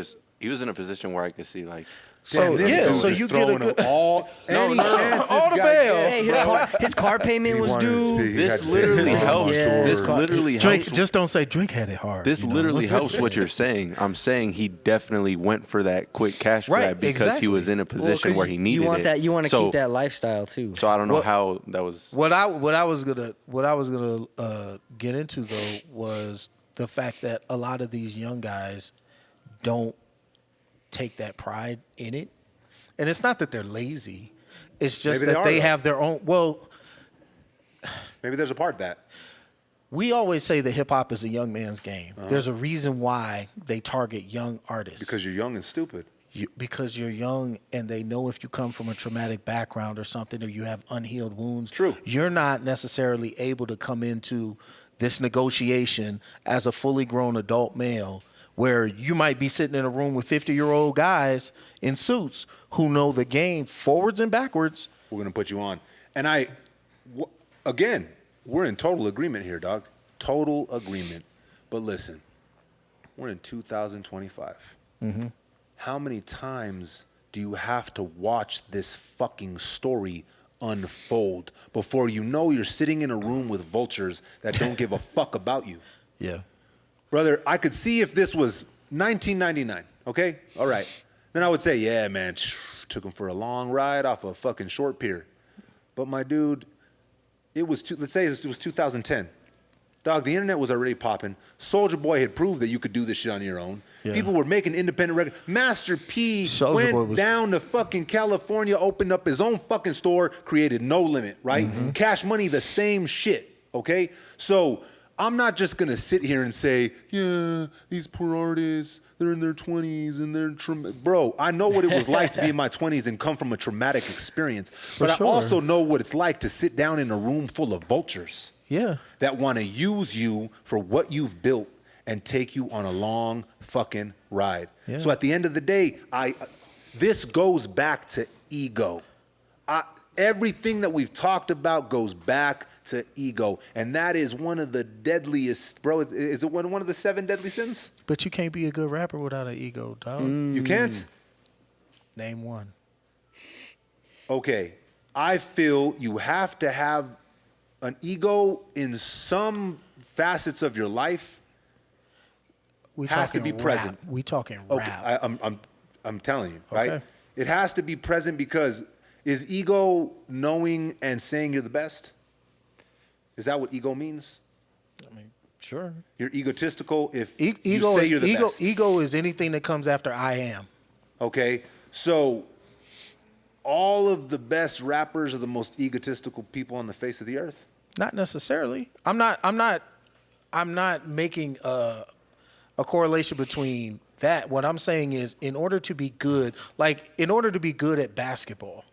was in a position where I could see like, So Damn, this yeah, dude so just you get a throwing good. them all any chance this all the guy bail. gets, Hey, bro. his car payment He was wanted to due. speak. He this had to literally say, helps. Yeah. This literally Drake, helps. just don't say Drake had it hard. This you know? literally helps what you're saying. I'm saying he definitely went for that quick cash Right, grab because exactly. he was in a Well, position 'cause where he needed you want it. that. You want to So- keep that lifestyle too. So I don't know Well- how that was. What I was gonna get into though was the fact that a lot of these young guys don't take that pride in it, and it's not that they're lazy. It's just Maybe they that are, they though. have their own. Well, Maybe there's a part of that. we always say that hip hop is a young man's game. There's a reason why they target young artists. Because you're young and stupid. Because you're young and they know if you come from a traumatic background or something or you have unhealed wounds, True. You're not necessarily able to come into this negotiation as a fully grown adult male where you might be sitting in a room with 50-year-old guys in suits who know the game forwards and backwards. We're going to put you on. And again, we're in total agreement here, dog. Total agreement. But listen, we're in 2025. Mm-hmm. How many times do you have to watch this fucking story unfold before you know you're sitting in a room with vultures that don't give a fuck about you? Yeah. Brother, I could see if this was 1999, okay? All right. Then I would say, yeah, man, took him for a long ride off a fucking short pier. But my dude, let's say it was 2010. Dog, the internet was already popping. Soulja Boy had proved that you could do this shit on your own. Yeah. People were making independent records. Master P went down to fucking California, opened up his own fucking store, created No Limit, right? Mm-hmm. Cash Money, the same shit, okay? So I'm not just gonna sit here and say, yeah, these poor artists, they're in their 20s and they're bro, I know what it was like to be in my 20s and come from a traumatic experience. But I also know what it's like to sit down in a room full of vultures. Yeah. That want to use you for what you've built and take you on a long fucking ride. Yeah. So at the end of the day, this goes back to ego. Everything that we've talked about goes back to ego. And that is one of the deadliest, bro. Is it one of the 7 deadly sins? But you can't be a good rapper without an ego, dog. You can't? Name one. Okay. I feel you have to have an ego in some facets of your life. Has to be present. We talking rap. Okay, I'm telling you, right? Okay. It has to be present because is ego knowing and saying you're the best? Is that what ego means? I mean, sure. You're egotistical if you say you're the best. Ego is anything that comes after I am. Okay, so all of the best rappers are the most egotistical people on the face of the earth? Not necessarily. I'm not making a correlation between that. What I'm saying is, in order to be good at basketball,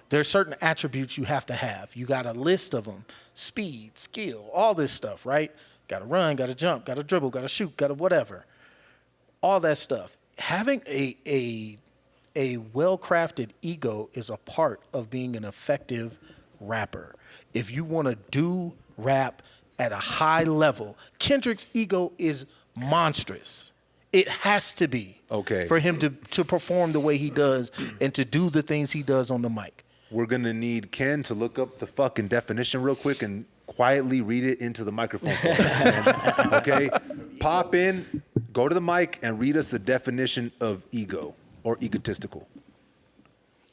there's certain attributes you have to have. You got a list of them: speed, skill, all this stuff, right? Got to run, got to jump, got to dribble, got to shoot, got to whatever. All that stuff. Having a well-crafted ego is a part of being an effective rapper. If you want to do rap at a high level, Kendrick's ego is monstrous. It has to be for him to perform the way he does and to do the things he does on the mic. We're going to need Ken to look up the fucking definition real quick and quietly read it into the microphone for us. Okay? Pop in, go to the mic, and read us the definition of ego or egotistical.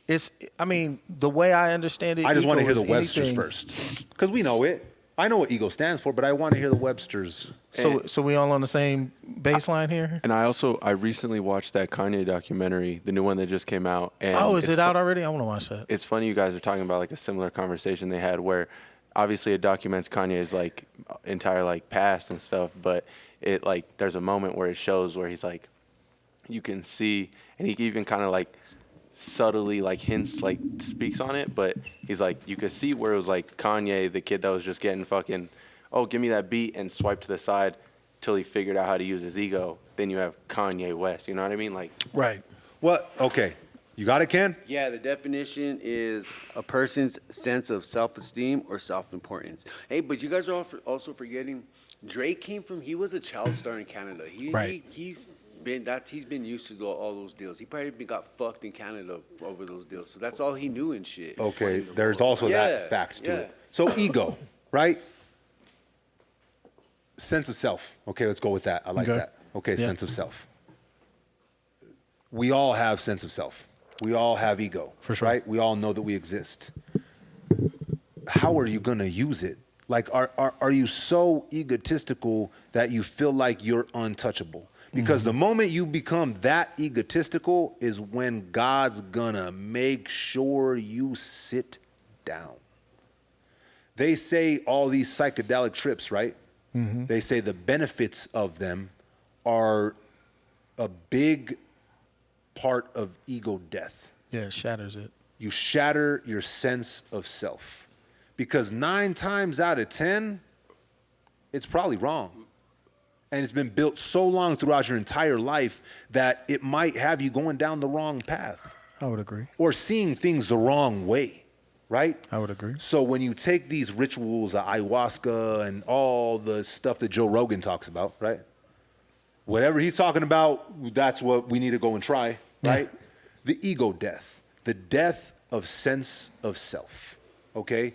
The way I understand it, I just want to hear the Webster's first. Because we know it. I know what ego stands for, but I want to hear the Webster's. So we all on the same baseline here? And I recently watched that Kanye documentary, the new one that just came out. And is it out already? I want to watch that. It's funny you guys are talking about like a similar conversation they had where obviously it documents Kanye's like entire like past and stuff, but it like there's a moment where it shows where he's like, you can see, and he even kind of like subtly like hints, like speaks on it, but he's like, you could see where it was like Kanye, the kid that was just getting fucking, oh, give me that beat and swipe to the side till he figured out how to use his ego. Then you have Kanye West, you know what I mean? Like, right. What? Okay. You got it, Ken? Yeah, the definition is a person's sense of self-esteem or self-importance. Hey, but you guys are also forgetting Drake he was a child star in Canada. He's been used to all those deals. He probably got fucked in Canada over those deals. So that's all he knew and shit. Okay, there's also that fact to it. So ego, right? Sense of self. Okay, let's go with that. I like that. Okay, sense of self. We all have sense of self. We all have ego. For sure. Right? We all know that we exist. How are you going to use it? Like, are you so egotistical that you feel like you're untouchable? Because the moment you become that egotistical is when God's gonna make sure you sit down. They say all these psychedelic trips, right? Mm-hmm. They say the benefits of them are a big part of ego death. Yeah, it shatters it. You shatter your sense of self. Because 9 times out of 10, it's probably wrong. And it's been built so long throughout your entire life that it might have you going down the wrong path. I would agree. Or seeing things the wrong way, right? I would agree. So when you take these rituals, ayahuasca and all the stuff that Joe Rogan talks about, right? Whatever he's talking about, that's what we need to go and try, right? the ego death, the death of sense of self. Okay,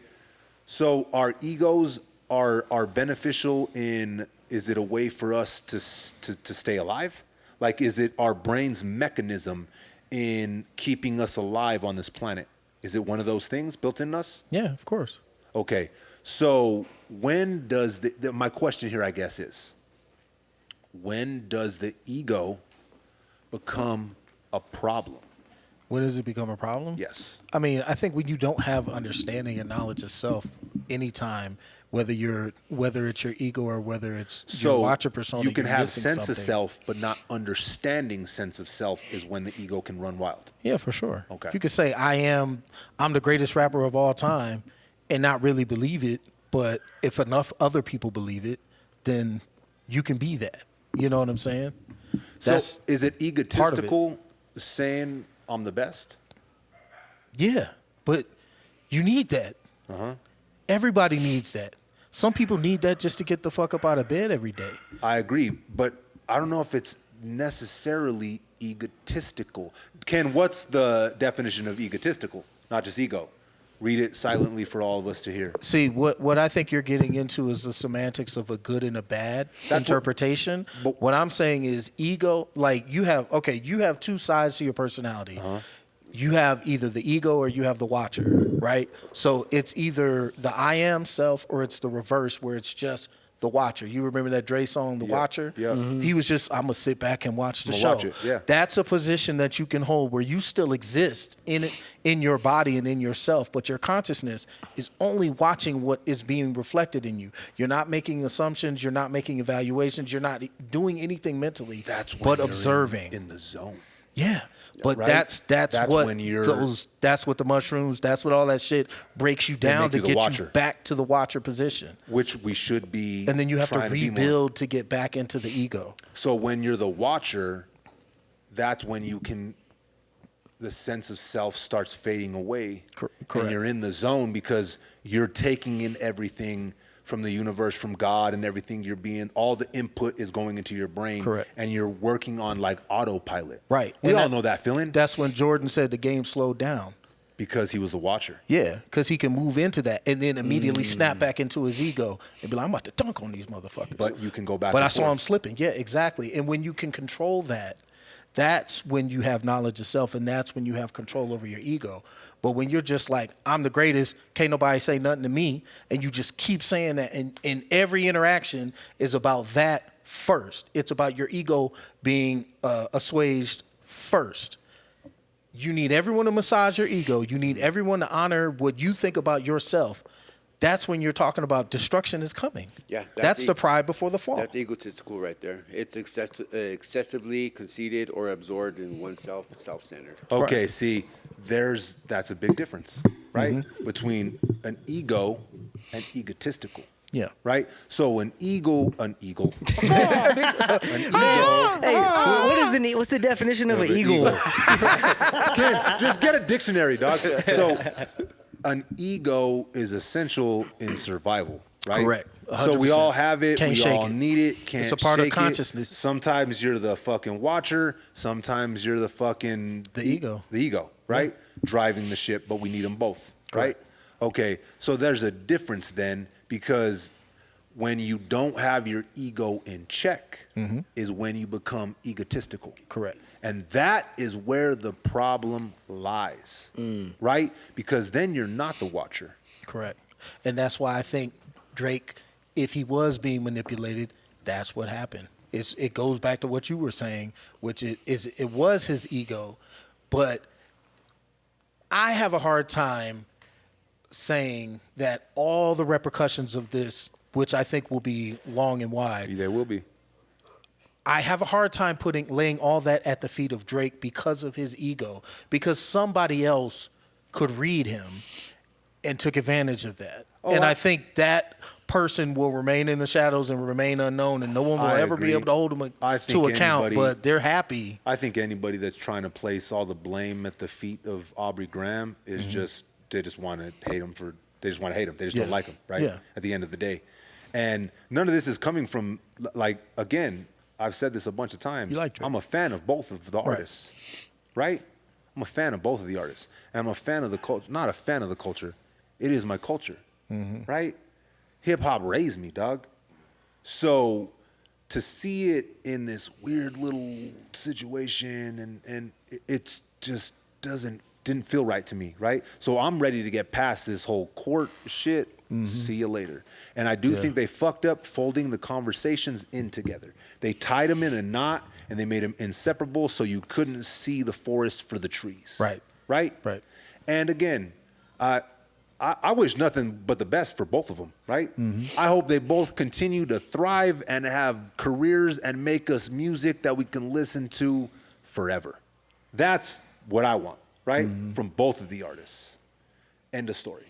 so our egos are beneficial in. Is it a way for us to stay alive? Like, is it our brain's mechanism in keeping us alive on this planet? Is it one of those things built in us? Yeah, of course. Okay, so when does my question here, I guess, is when does the ego become a problem? When does it become a problem? Yes. I mean, I think when you don't have understanding and knowledge of self anytime, whether it's your ego or whether it's your watcher persona, you can you're have missing sense of something. self, but not understanding sense of self is when the ego can run wild. Yeah, for sure. Okay. You could say I'm the greatest rapper of all time and not really believe it, but if enough other people believe it, then you can be that. You know what I'm saying? So is it egotistical part saying I'm the best? Yeah, but you need that. Everybody needs that. Some people need that just to get the fuck up out of bed every day. I agree, but I don't know if it's necessarily egotistical. Ken, what's the definition of egotistical? Not just ego. Read it silently for all of us to hear. See, what I think you're getting into is the semantics of a good and a bad interpretation. What I'm saying is ego, like you have two sides to your personality. You have either the ego or you have the watcher, right? So it's either the I am self or it's the reverse where it's just the watcher. You remember that Dre song, The Watcher? Yeah. He was just, I'm going to sit back and watch the I'ma show. watch it, yeah. That's a position that you can hold where you still exist in your body and in yourself, but your consciousness is only watching what is being reflected in you. You're not making assumptions. You're not making evaluations. You're not doing anything mentally, That's when but you're observing. in the zone. Yeah. But Right? that's what when you're that's what the mushrooms, that's what all that shit breaks you down make to you the get watcher. you back to the watcher position. Which we should be. And then you have to trying be more. rebuild to get back into the ego. So when you're the watcher, that's when the sense of self starts fading away. Correct. And you're in the zone because you're taking in everything from the universe, from God, and everything all the input is going into your brain. Correct. And you're working on like autopilot. Right. We And all know that feeling That's when Jordan said the game slowed down. because he was a watcher. Yeah, because he can move into that and then immediately snap back into his ego and be like, I'm about to dunk on these motherfuckers. But you can go back But and I saw forth. him slipping. Yeah, exactly. And when you can control that, that's when you have knowledge of self, and that's when you have control over your ego. But when you're just like, I'm the greatest, can't nobody say nothing to me, and you just keep saying that, and every interaction is about that first. It's about your ego being assuaged first. You need everyone to massage your ego. You need everyone to honor what you think about yourself. That's when you're talking about destruction is coming. Yeah, that's the pride before the fall. That's egotistical right there. It's excessively conceited or absorbed in oneself, self-centered. Okay, see, that's a big difference, right? Between an ego and egotistical. Yeah. Right? So an eagle. Hey, what's the definition of an eagle? Ken, just get a dictionary, dog. So an ego is essential in survival, right? Correct. So we 100%. all have it. Can't we shake all it. need it. Can't It's a part of shake it. consciousness. Sometimes you're the fucking watcher. Sometimes you're the fucking ego. The ego, right? Driving the ship, but we need them both, right? Okay. So there's a difference then, because when you don't have your ego in check is when you become egotistical. Correct. And that is where the problem lies, right? Because then you're not the watcher. Correct. And that's why I think Drake, if he was being manipulated, that's what happened. It goes back to what you were saying, which it was his ego. But I have a hard time saying that all the repercussions of this, which I think will be long and wide, There will be. I have a hard time laying all that at the feet of Drake because of his ego, because somebody else could read him and took advantage of that. And I think that person will remain in the shadows and remain unknown, and no one will I ever agree. be able to hold him I to think account, anybody- but they're happy. I think anybody that's trying to place all the blame at the feet of Aubrey Graham is they just want to hate him. They just want to hate him. They just don't like him, right? Yeah. At the end of the day. And none of this is coming from, like, again, I've said this a bunch of times. You like Drake. I'm a fan of both of the artists, right? I'm a fan of both of the artists. And I'm a fan of the culture. Not a fan of the culture. It is my culture, right? Hip hop raised me, dog. So to see it in this weird little situation and it's just didn't feel right to me, right? So I'm ready to get past this whole court shit. See you later. And I do think they fucked up folding the conversations in together. They tied them in a knot and they made them inseparable so you couldn't see the forest for the trees. Right. Right? Right. And again, I wish nothing but the best for both of them, right? I hope they both continue to thrive and have careers and make us music that we can listen to forever. That's what I want, right? From both of the artists. End of story.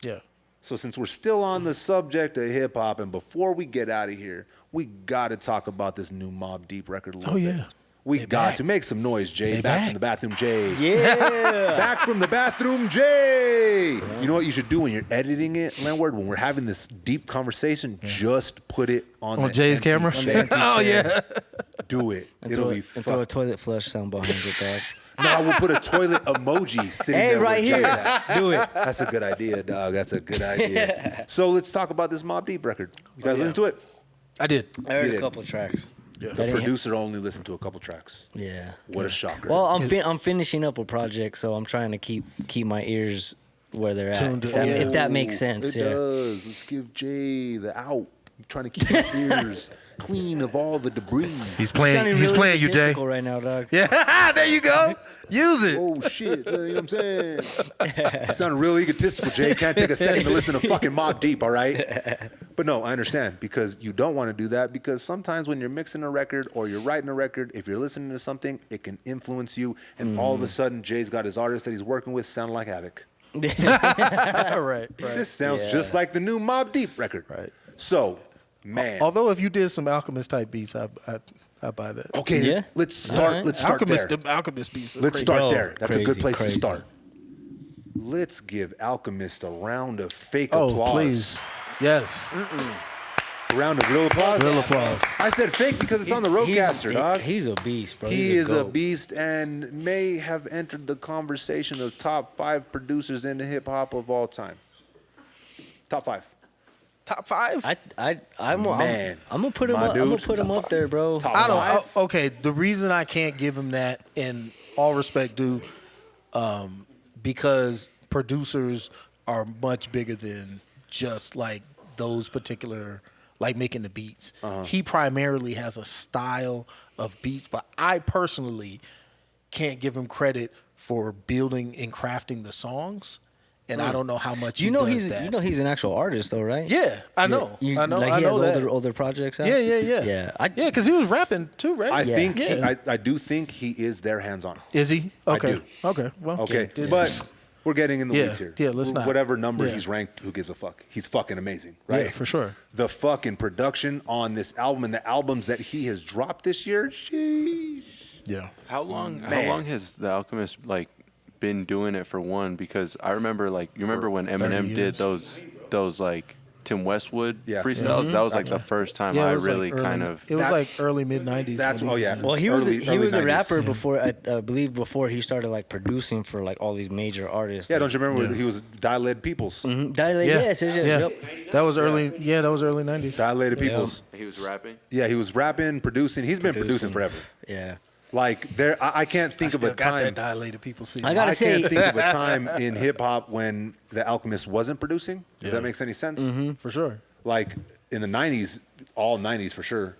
Yeah. So since we're still on the subject of hip hop, and before we get out of here, we got to talk about this new Mobb Deep record a little bit. yeah. We They got back. to make some noise, Jay. They Back back. from the bathroom, Jay. Yeah. Back from the bathroom, Jay. You know what you should do when you're editing it, Landward? When we're having this deep conversation, just put it on the Jay's empty camera? shade. Oh, yeah. Do it. And It'll throw, be and throw a fun. toilet flush sound behind it, dog. No, we'll put a toilet emoji sitting Hey, there right where Jay's here. at. Do it. That's a good idea, dog. That's a good idea. So let's talk about this Mobb Deep record. You guys listen to it? I did. I heard Get a it. couple tracks. Yeah. I The didn't hit- producer only listened to a couple tracks. Yeah. What a shocker. Well, I'm finishing up a project, so I'm trying to keep my ears where they're at. Tuned If that makes Oh, sense. It Yeah. does. Let's give Jay the out. I'm trying to keep his ears clean of all the debris. He's Sounding He's really playing you, Jay. egotistical right now, dog. Yeah. There you go. Use it. Oh shit, you know what I'm saying? You sound real egotistical, Jay. Can't take a second to listen to fucking Mobb Deep, all right? But no, I understand because you don't want to do that because sometimes when you're mixing a record or you're writing a record, if you're listening to something, it can influence you, and all of a sudden Jay's got his artist that he's working with sound like Havoc. Right. This sounds just like the new Mobb Deep record. Right. So, man. Although if you did some Alchemist type beats, I buy that. Okay, Yeah. let's start. All right. Let's start Alchemist, there. the Alchemist beats. are Let's crazy. start Bro, there. That's a good crazy, place crazy. to start. Let's give Alchemist a round of fake Oh, applause. please. Yes. A round of real applause. Real applause. I said fake because it's on the Roadcaster, dog. He's a beast, bro. He He's is a goat. beast and may have entered the conversation of top 5 producers in the hip hop of all time. Top 5. Top 5? I'm Man, gonna put him my up. I'm gonna dude, put him top up there, bro. Top I don't. 5. Okay, the reason I can't give him that, in all respect due, because producers are much bigger than just like those particular, like making the beats. He primarily has a style of beats, but I personally can't give him credit for building and crafting the songs, and I don't know how much You he know does he's that. he's an actual artist though, right? Yeah, I know. You- I know. Like I he know has that. older projects out. Yeah. Yeah. Yeah, because he was rapping too, right? I think Yeah. I do think he is their hands-on. Is he? Okay. do. Okay. Well. Okay, did- but we're getting in the Yeah, weeds here. yeah, let's not. Whatever number Yeah. he's ranked, who gives a fuck? He's fucking amazing, right? Yeah, for sure. The fucking production on this album and the albums that he has dropped this year, sheesh. Yeah. How long? How Man. long has the Alchemist been doing it for one? Because I remember you remember when Eminem did those like Tim Westwood Yeah. freestyles. That was like the first time Yeah, I it was like really early- kind of. It was That- like early mid '90s. That's- when oh, he yeah. was in- Well, he Early was a 90s. rapper before I believe before he started like producing for like all these major artists. Yeah, like, don't you remember when he was Dilated Peoples? Dilated, Yeah. yes, Yeah. That was early. Yeah, that was early '90s. Dilated Peoples. He was rapping. Yeah, he was rapping, producing. He's been producing forever. Yeah. Like I can't think of Still a got that time. dilated people see. I gotta I say- can't think of a time in hip hop when the Alchemist wasn't producing. If that makes any sense. for sure. Like in the '90s, all '90s for sure.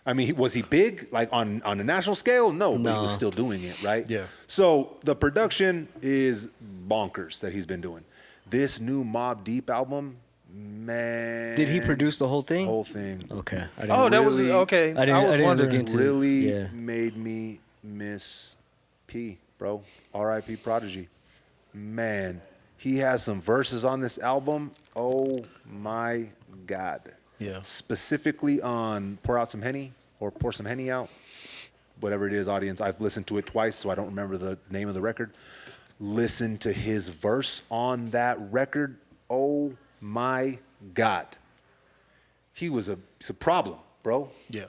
I mean, was he big like on a national scale? No, but he was No. still doing it, right? Yeah. So the production is bonkers that he's been doing. This new Mobb Deep album, man. Did he produce the whole thing? whole thing? Okay. I didn't, Oh, that was Really- okay. I didn't, was I didn't look wondering. into Really Yeah. made me miss P, bro. R.I.P. Prodigy. Man, he has some verses on this album. Oh my God. Yeah. Specifically on Pour Out Some Henny or Pour Some Henny Out. Whatever it is, audience. I've listened to it twice, so I don't remember the name of the record. Listen to his verse on that record. Oh my God. He's a problem, bro. Yeah.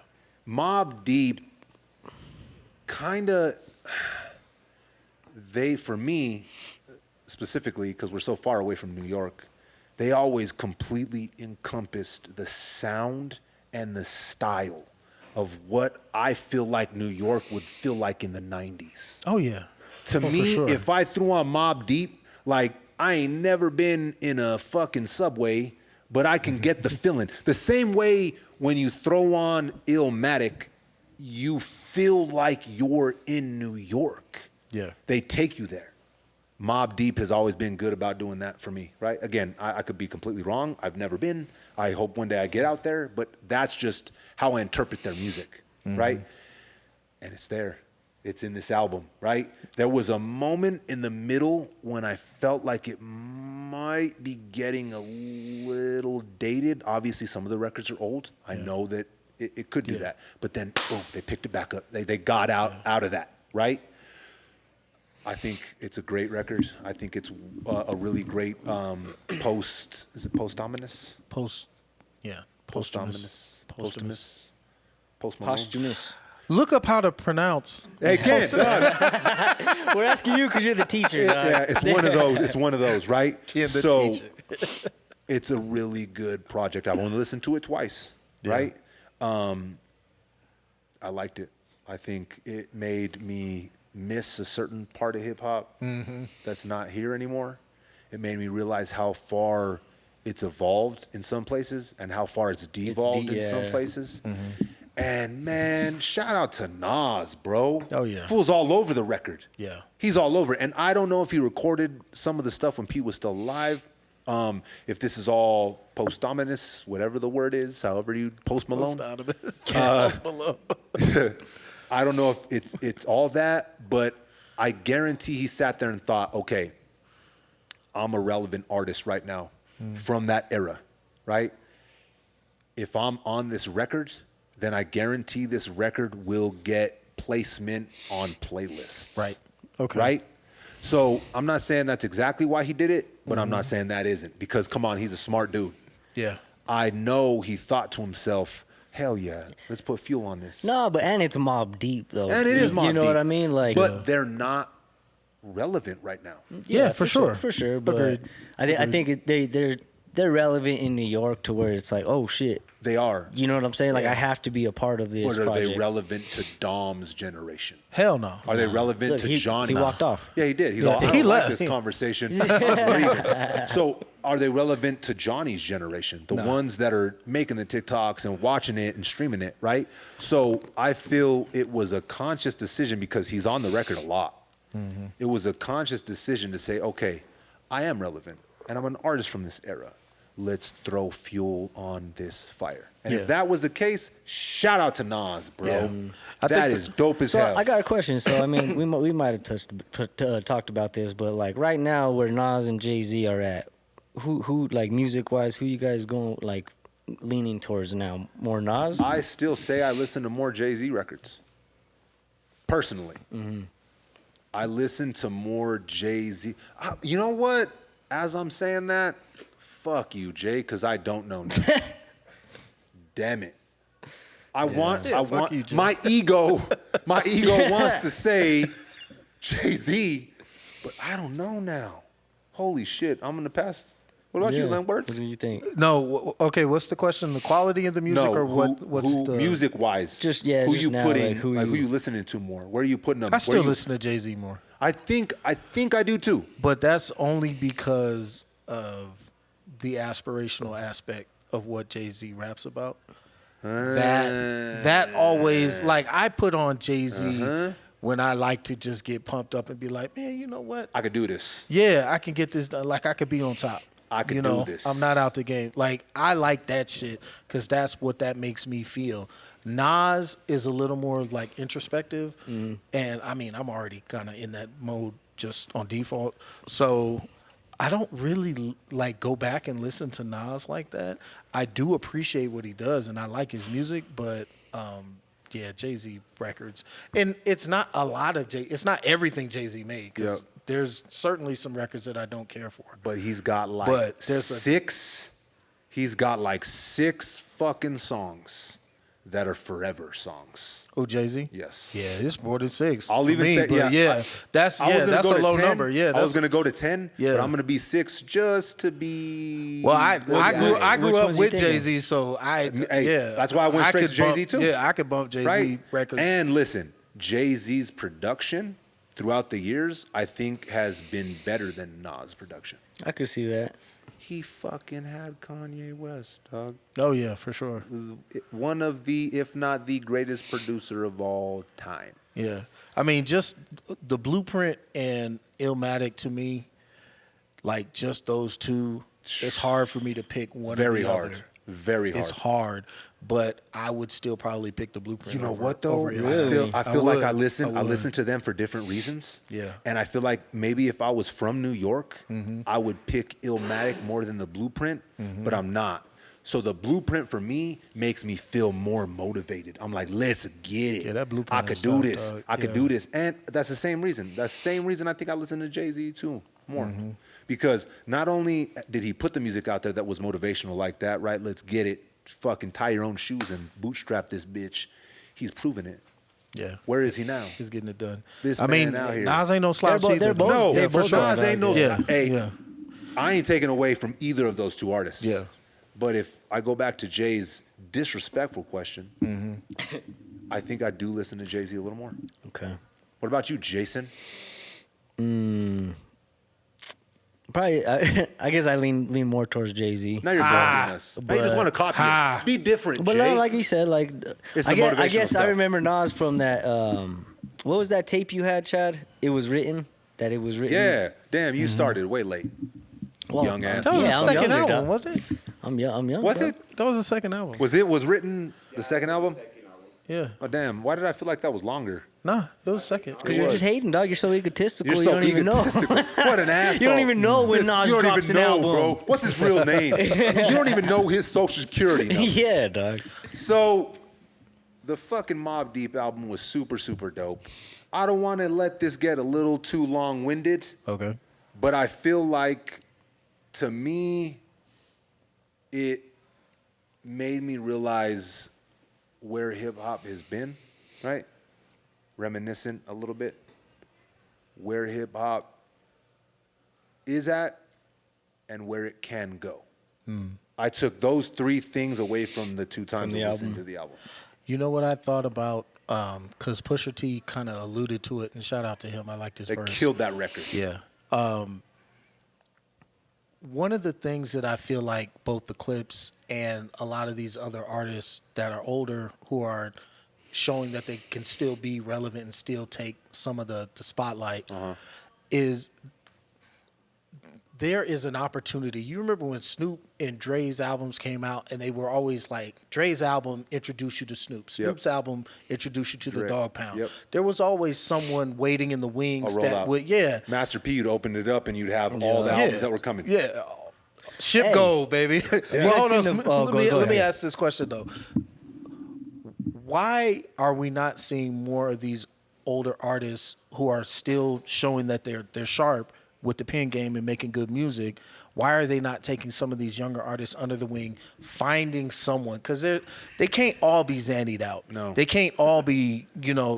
Mobb Deep kind of they, for me, specifically, because we're so far away from New York, they always completely encompassed the sound and the style of what I feel like New York would feel like in the 90s. Oh yeah. To for me, sure. if I threw on Mobb Deep, like I ain't never been in a fucking subway, but I can get the feeling. The same way when you throw on Illmatic, you feel like you're in New York. Yeah. They take you there. Mobb Deep has always been good about doing that for me, right? Again, I could be completely wrong. I've never been. I hope one day I get out there, but that's just how I interpret their music, right? And it's there. It's in this album, right? There was a moment in the middle when I felt like it might be getting a little dated. Obviously, some of the records are old. I know that it could do that. But then, boom, they picked it back up. They got out of that, right? I think it's a great record. I think it's a really great is it post-ominous? Posthumous. Post Malone? Posthumous. Look up how to pronounce. Hey, Ken, We're asking you because you're the teacher. Dog. yeah, it's one of those. It's one of those, right? Ken the so teacher. it's a really good project. I've only listened to it twice, right? I liked it. I think it made me miss a certain part of hip hop that's not here anymore. It made me realize how far it's evolved in some places and how far it's devolved in some places. And man, shout out to Nas, bro. Oh, yeah. Fool's all over the record. Yeah. He's all over. And I don't know if he recorded some of the stuff when Pete was still alive. If this is all post-ominous, whatever the word is, however you Post Malone. Post Malone. I don't know if it's all that, but I guarantee he sat there and thought, okay, I'm a relevant artist right now from that era, right? If I'm on this record, then I guarantee this record will get placement on playlists. Right. Okay. Right? So I'm not saying that's exactly why he did it, but I'm not saying that isn't. Because, come on, he's a smart dude. Yeah. I know he thought to himself, hell yeah, let's put fuel on this. No, but and it's Mobb Deep though. And it is Mobb You know Deep. what I mean? Like, But they're not relevant right now. Yeah, for sure. for sure. But Agreed. I think they're relevant in New York to where it's like, oh shit, They are. you know what I'm saying? Like I have to be a part of this But are project. they relevant to Dom's generation? Hell no. Are they relevant Look, to he Johnny? walked off. Yeah, he did. He's Yeah, all, I he don't like left. this conversation. I'm leaving. So are they relevant to Johnny's generation? The ones that are making the TikToks and watching it and streaming it, right? So I feel it was a conscious decision because he's on the record a lot. It was a conscious decision to say, okay, I am relevant and I'm an artist from this era. Let's throw fuel on this fire. And if that was the case, shout out to Nas, bro. I That think is dope as So hell. I got a question. So I mean, we might have talked about this, but like right now, where Nas and Jay-Z are at, who like music wise, who you guys going like leaning towards now? More Nas? I still say I listen to more Jay-Z records. Personally. I listen to more Jay-Z. You know what? As I'm saying that, fuck you, Jay, because I don't know now. Damn it. I want you, Jay. my ego wants to say Jay-Z, but I don't know now. Holy shit. I'm gonna pass. What about you, Len Words? What do you think? No. Okay. What's the question? The quality of the music, or what? What's who the music wise? Just who just you now, putting? like, who who you- you listening to more? Where are you putting them? I still Where you- listen to Jay-Z more, I think I do too. but that's only because of the aspirational aspect of what Jay-Z raps about. That always, like, I put on Jay-Z when I like to just get pumped up and be like, man, you know what? I could do this. Yeah, I can get this done. Like, I could be on top. I could you do know, this. I'm not out the game. Like, I like that shit because that's what that makes me feel. Nas is a little more like introspective, and I mean, I'm already kind of in that mode just on default. So I don't really like go back and listen to Nas like that. I do appreciate what he does, and I like his music, but yeah, Jay-Z records, and it's not a lot of it's not everything Jay-Z made because Yep. there's certainly some records that I don't care for. But he's got like But there's six. He's got like 6 fucking songs that are forever songs. Oh, Jay-Z? Yes. Yeah, it's more than 6. I'll for even me, say, but that's I was gonna that's go a to low 10. number. Yeah, I was that's, gonna go to 10, Yeah. but I'm gonna be 6 just to be. well, I grew Which up ones you with thinking? Jay-Z, so that's why I went straight could to Jay-Z bump- too. Yeah, I could bump Jay-Z right? records. And listen, Jay-Z's production throughout the years, I think, has been better than Nas' production. I could see that. He fucking had Kanye West, dog. Oh yeah, for sure. One of the, if not the greatest producer of all time. Yeah, I mean, just the Blueprint and Illmatic to me, like just those two, it's hard for me to pick one. Very or the hard. Other. Very hard. It's hard, but I would still probably pick the Blueprint. You know over- what though? over I Illmatic. feel like would. I listen would. to them for different reasons. Yeah. And I feel like maybe if I was from New York, Mm-hmm. I would pick Illmatic more than the Blueprint, but I'm not. So the Blueprint for me makes me feel more motivated. I'm like, let's get it. Yeah, that Blueprint I could is do tough, this. dog. I could Yeah. do this. And that's the same reason. That's the same reason I think I listen to Jay-Z too more. Mm-hmm. Because not only did he put the music out there that was motivational like that, right? Let's get it. Fucking tie your own shoes and bootstrap this bitch. He's proven it. Yeah, Where is he now? he's getting it done. This I mean, man out here. Nas ain't no slouch both- either. they're both- No, they're for both sure. going Nas ain't no. Yeah, Hey, yeah. I ain't taking away from either of those two artists. Yeah. But if I go back to Jay's disrespectful question, Mm-hmm. I think I do listen to Jay-Z a little more. Okay. What about you, Jason? Probably, I guess I lean more towards Jay-Z. Now you're copying us. Now you just but- want to copy us. Be different, But Jay. no, like you said, like It's I the guess, motivational I guess stuff. I remember Nas from that. What was that tape you had, Chad? It was written. That it was written. Yeah. Damn, you started way late. Well, Young ass. That was Yeah, the I'm second younger, album, dog. wasn't it? I'm young. Was dog. it? That was the second album. Was written the second album? Yeah. Oh damn! Why did I feel like that was longer? Nah, it was second. Because you're just hating, dog. You're so egotistical. You're you so don't even know. egotistical. What an asshole! You don't even know when Nas you don't drops even an know, album. bro. What's his real name? You don't even know his social security number. Yeah, dog. So, the fucking Mobb Deep album was super, super dope. I don't want to let this get a little too long-winded, Okay. but I feel like, to me, it made me realize where hip-hop has been, right? Reminiscent a little bit. Where hip-hop is at and where it can go. I took those three things away from the two times the I listened album. to the album. You know what I thought about? Because Pusha T kind of alluded to it, and shout out to him. I liked his They verse. killed that record. Yeah. One of the things that I feel like both the Clips and a lot of these other artists that are older who are showing that they can still be relevant and still take some of the spotlight is there is an opportunity. You remember when Snoop and Dre's albums came out and they were always like, Dre's album introduced you to Snoop. Snoop's album introduced you to the Dre. Dog Pound. Yep. There was always someone waiting in the wings A that rollout. would, yeah. Master P, you'd open it up and you'd have all the albums that were coming. Yeah. Ship Hey. gold, baby. Well, hold on. seen the- oh, go Let me ahead. ask this question, though. Why are we not seeing more of these older artists who are still showing that they're sharp with the pen game and making good music? Why are they not taking some of these younger artists under the wing, finding someone? Because they can't all be zannied out. No. They can't all be,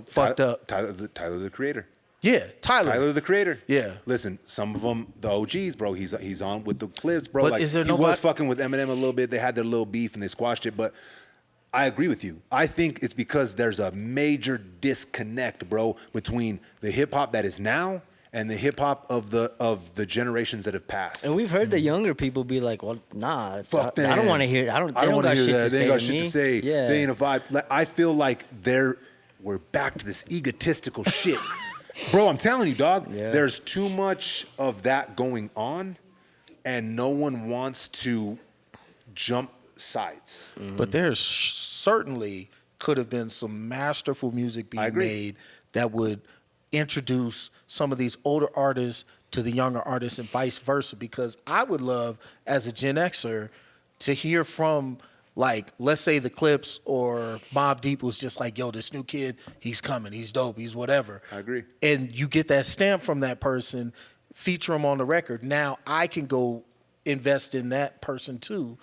fucked up. Tyler, the Creator. Yeah, Tyler, the Creator. Yeah. Listen, some of them, the OGs, bro. He's on with the Clips, bro. But like, is there he was nobody- fucking with Eminem a little bit. They had their little beef and they squashed it. But I agree with you. I think it's because there's a major disconnect, bro, between the hip hop that is now and the hip hop of the generations that have passed. And we've heard the younger people be like, "Well, nah, Fuck I them. don't want to hear. I don't wanna got hear shit that. to They say ain't got to shit me." to say. Yeah, They ain't a vibe. Like, I feel like we're back to this egotistical shit. Bro, I'm telling you, dog, Yeah. there's too much of that going on, and no one wants to jump sides. But there's certainly could have been some masterful music I being agree. made that would introduce some of these older artists to the younger artists and vice versa. Because I would love, as a Gen Xer, to hear from, like, let's say the Clips or Mobb Deep was just like, yo, this new kid, he's coming, he's dope, he's whatever. I agree. And you get that stamp from that person, feature him on the record. Now I can go invest in that person too.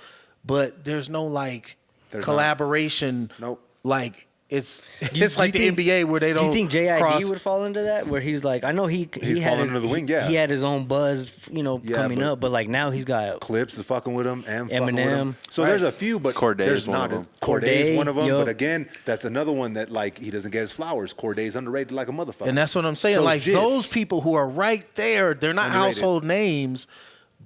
But there's no, like, There's not. collaboration Nope. like it's You like the think- NBA where they don't. Do you think JID cross. would fall into that? Where he's like, I know he He's had fallen his, under the wing, yeah. he had his own buzz, Yeah, coming but- up, but like now he's got Clips is fucking with him and fucking with him. Eminem. So there's a few, but Corday there's is one not. of them. Corday is one of them. Yup. But again, that's another one that like he doesn't get his flowers. Corday's underrated like a motherfucker. And that's what I'm saying. So like Jid. those people who are right there, they're not Underrated. household names,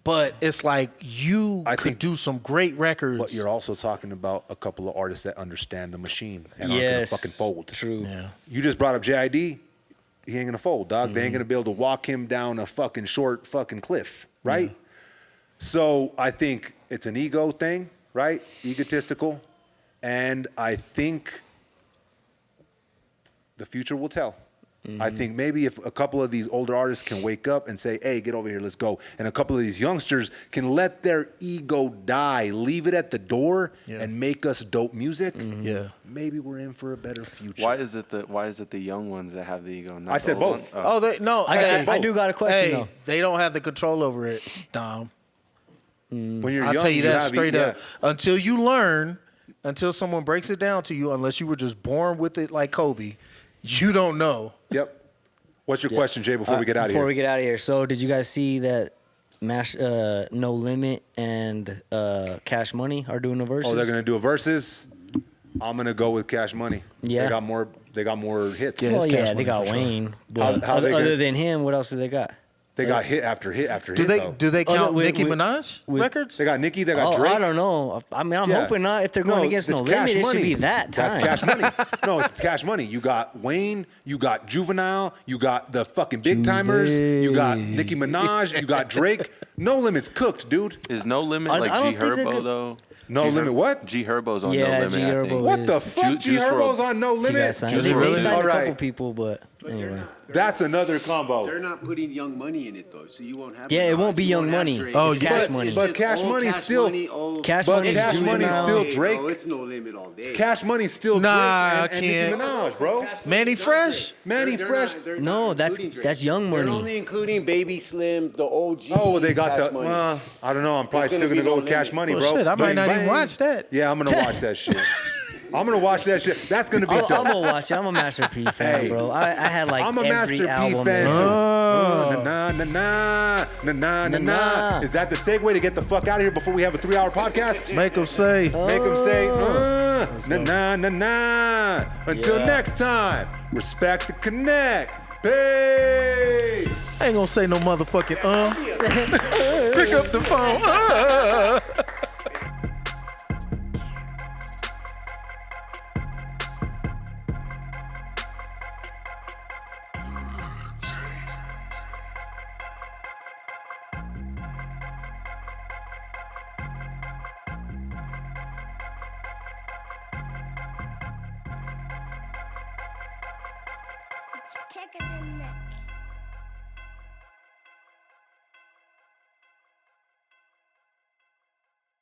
but it's like you I could think- do some great records. But you're also talking about a couple of artists that understand the machine and aren't yes, gonna fucking fold. True. Yeah. You just brought up JID. He ain't gonna fold, dog. They ain't gonna be able to walk him down a fucking short fucking cliff, right? So I think it's an ego thing, right? Egotistical. And I think the future will tell. I think maybe if a couple of these older artists can wake up and say, hey, get over here, let's go. And a couple of these youngsters can let their ego die, leave it at the door, Yeah. and make us dope music. Yeah. Maybe we're in for a better future. Why is it the young ones that have the ego? Not I the said old both. ones? Oh, they no. I do got a question Hey, though. they don't have the control over it, Dom. When you're I'll young, tell you that have straight yeah. up. Until you learn, until someone breaks it down to you, unless you were just born with it like Kobe, you don't know. Yep. What's your question, Jay, before we get out of here? Before we get out of here, so did you guys see that No Limit and Cash Money are doing a versus? Oh, they're gonna do a versus. I'm gonna go with Cash Money. Yeah. They got more hits. Yeah. Well, it's Cash yeah, Money they got for sure. Wayne. But How they other gonna- than him, what else do they got? They got hit after hit after Do hit. they though. do they count with- Nicki with- Minaj with- records? They got Nicki. They got Oh, Drake. I don't know. I mean, I'm Yeah. hoping not. If they're going against No it's Limit, Cash it should Money. be that time. That's Cash Money. No, it's Cash Money. You got Wayne. You got Juvenile. You got the fucking big timers. You got Nicki Minaj. You got Drake. No Limit's cooked, dude. Is No Limit I like don't G think they're Herbo good. though? No G Limit what? G Herbo's on Yeah, No Limit. G I Herbo think. What the is- fuck? G Juice WRLD. Herbo's on No He got Limit. signed. Juice They WRLD. signed a All couple right. people, but anyway. That's another combo. They're not putting Young Money in it though, so you won't have. Yeah, it Minaj, won't be you Young won't have Money. Drake. Oh, It's Cash just- Money. it's But just Cash old Money's Cash still- Money, old- Cash But Money's Cash Money's Juvenile. still Hey, Drake. bro, it's No Limit all day. Cash Money's still Nah, Drake I and Nicki can't. Minaj, bro. Cash Manny Money's not Fresh? Drake. Manny They're Fresh? not- they're No, not that's- including Drake. that's Young They're Money. only including Baby Slim, the OG. Oh, they got Cash the. Money. I don't know. I'm probably It's still gonna gonna be go No with Cash Limit. Money, Well, bro. shit, I might Bang, not even bang. watch that. Yeah, I'm gonna watch that shit. I'm gonna watch that shit. That's gonna be I'm dope. gonna watch it. I'm a Master P fan, Hey, bro. I had like I'm a every Master P album. fan man. too. Oh. Na na na na na na Na. na. Is that the segue to get the fuck out of here before we have a 3-hour podcast? Make them say. Make them say na na na na. Until Yeah. next time, respect the connect. Peace. I ain't gonna say no motherfucking Pick up the phone. It's thicker than that.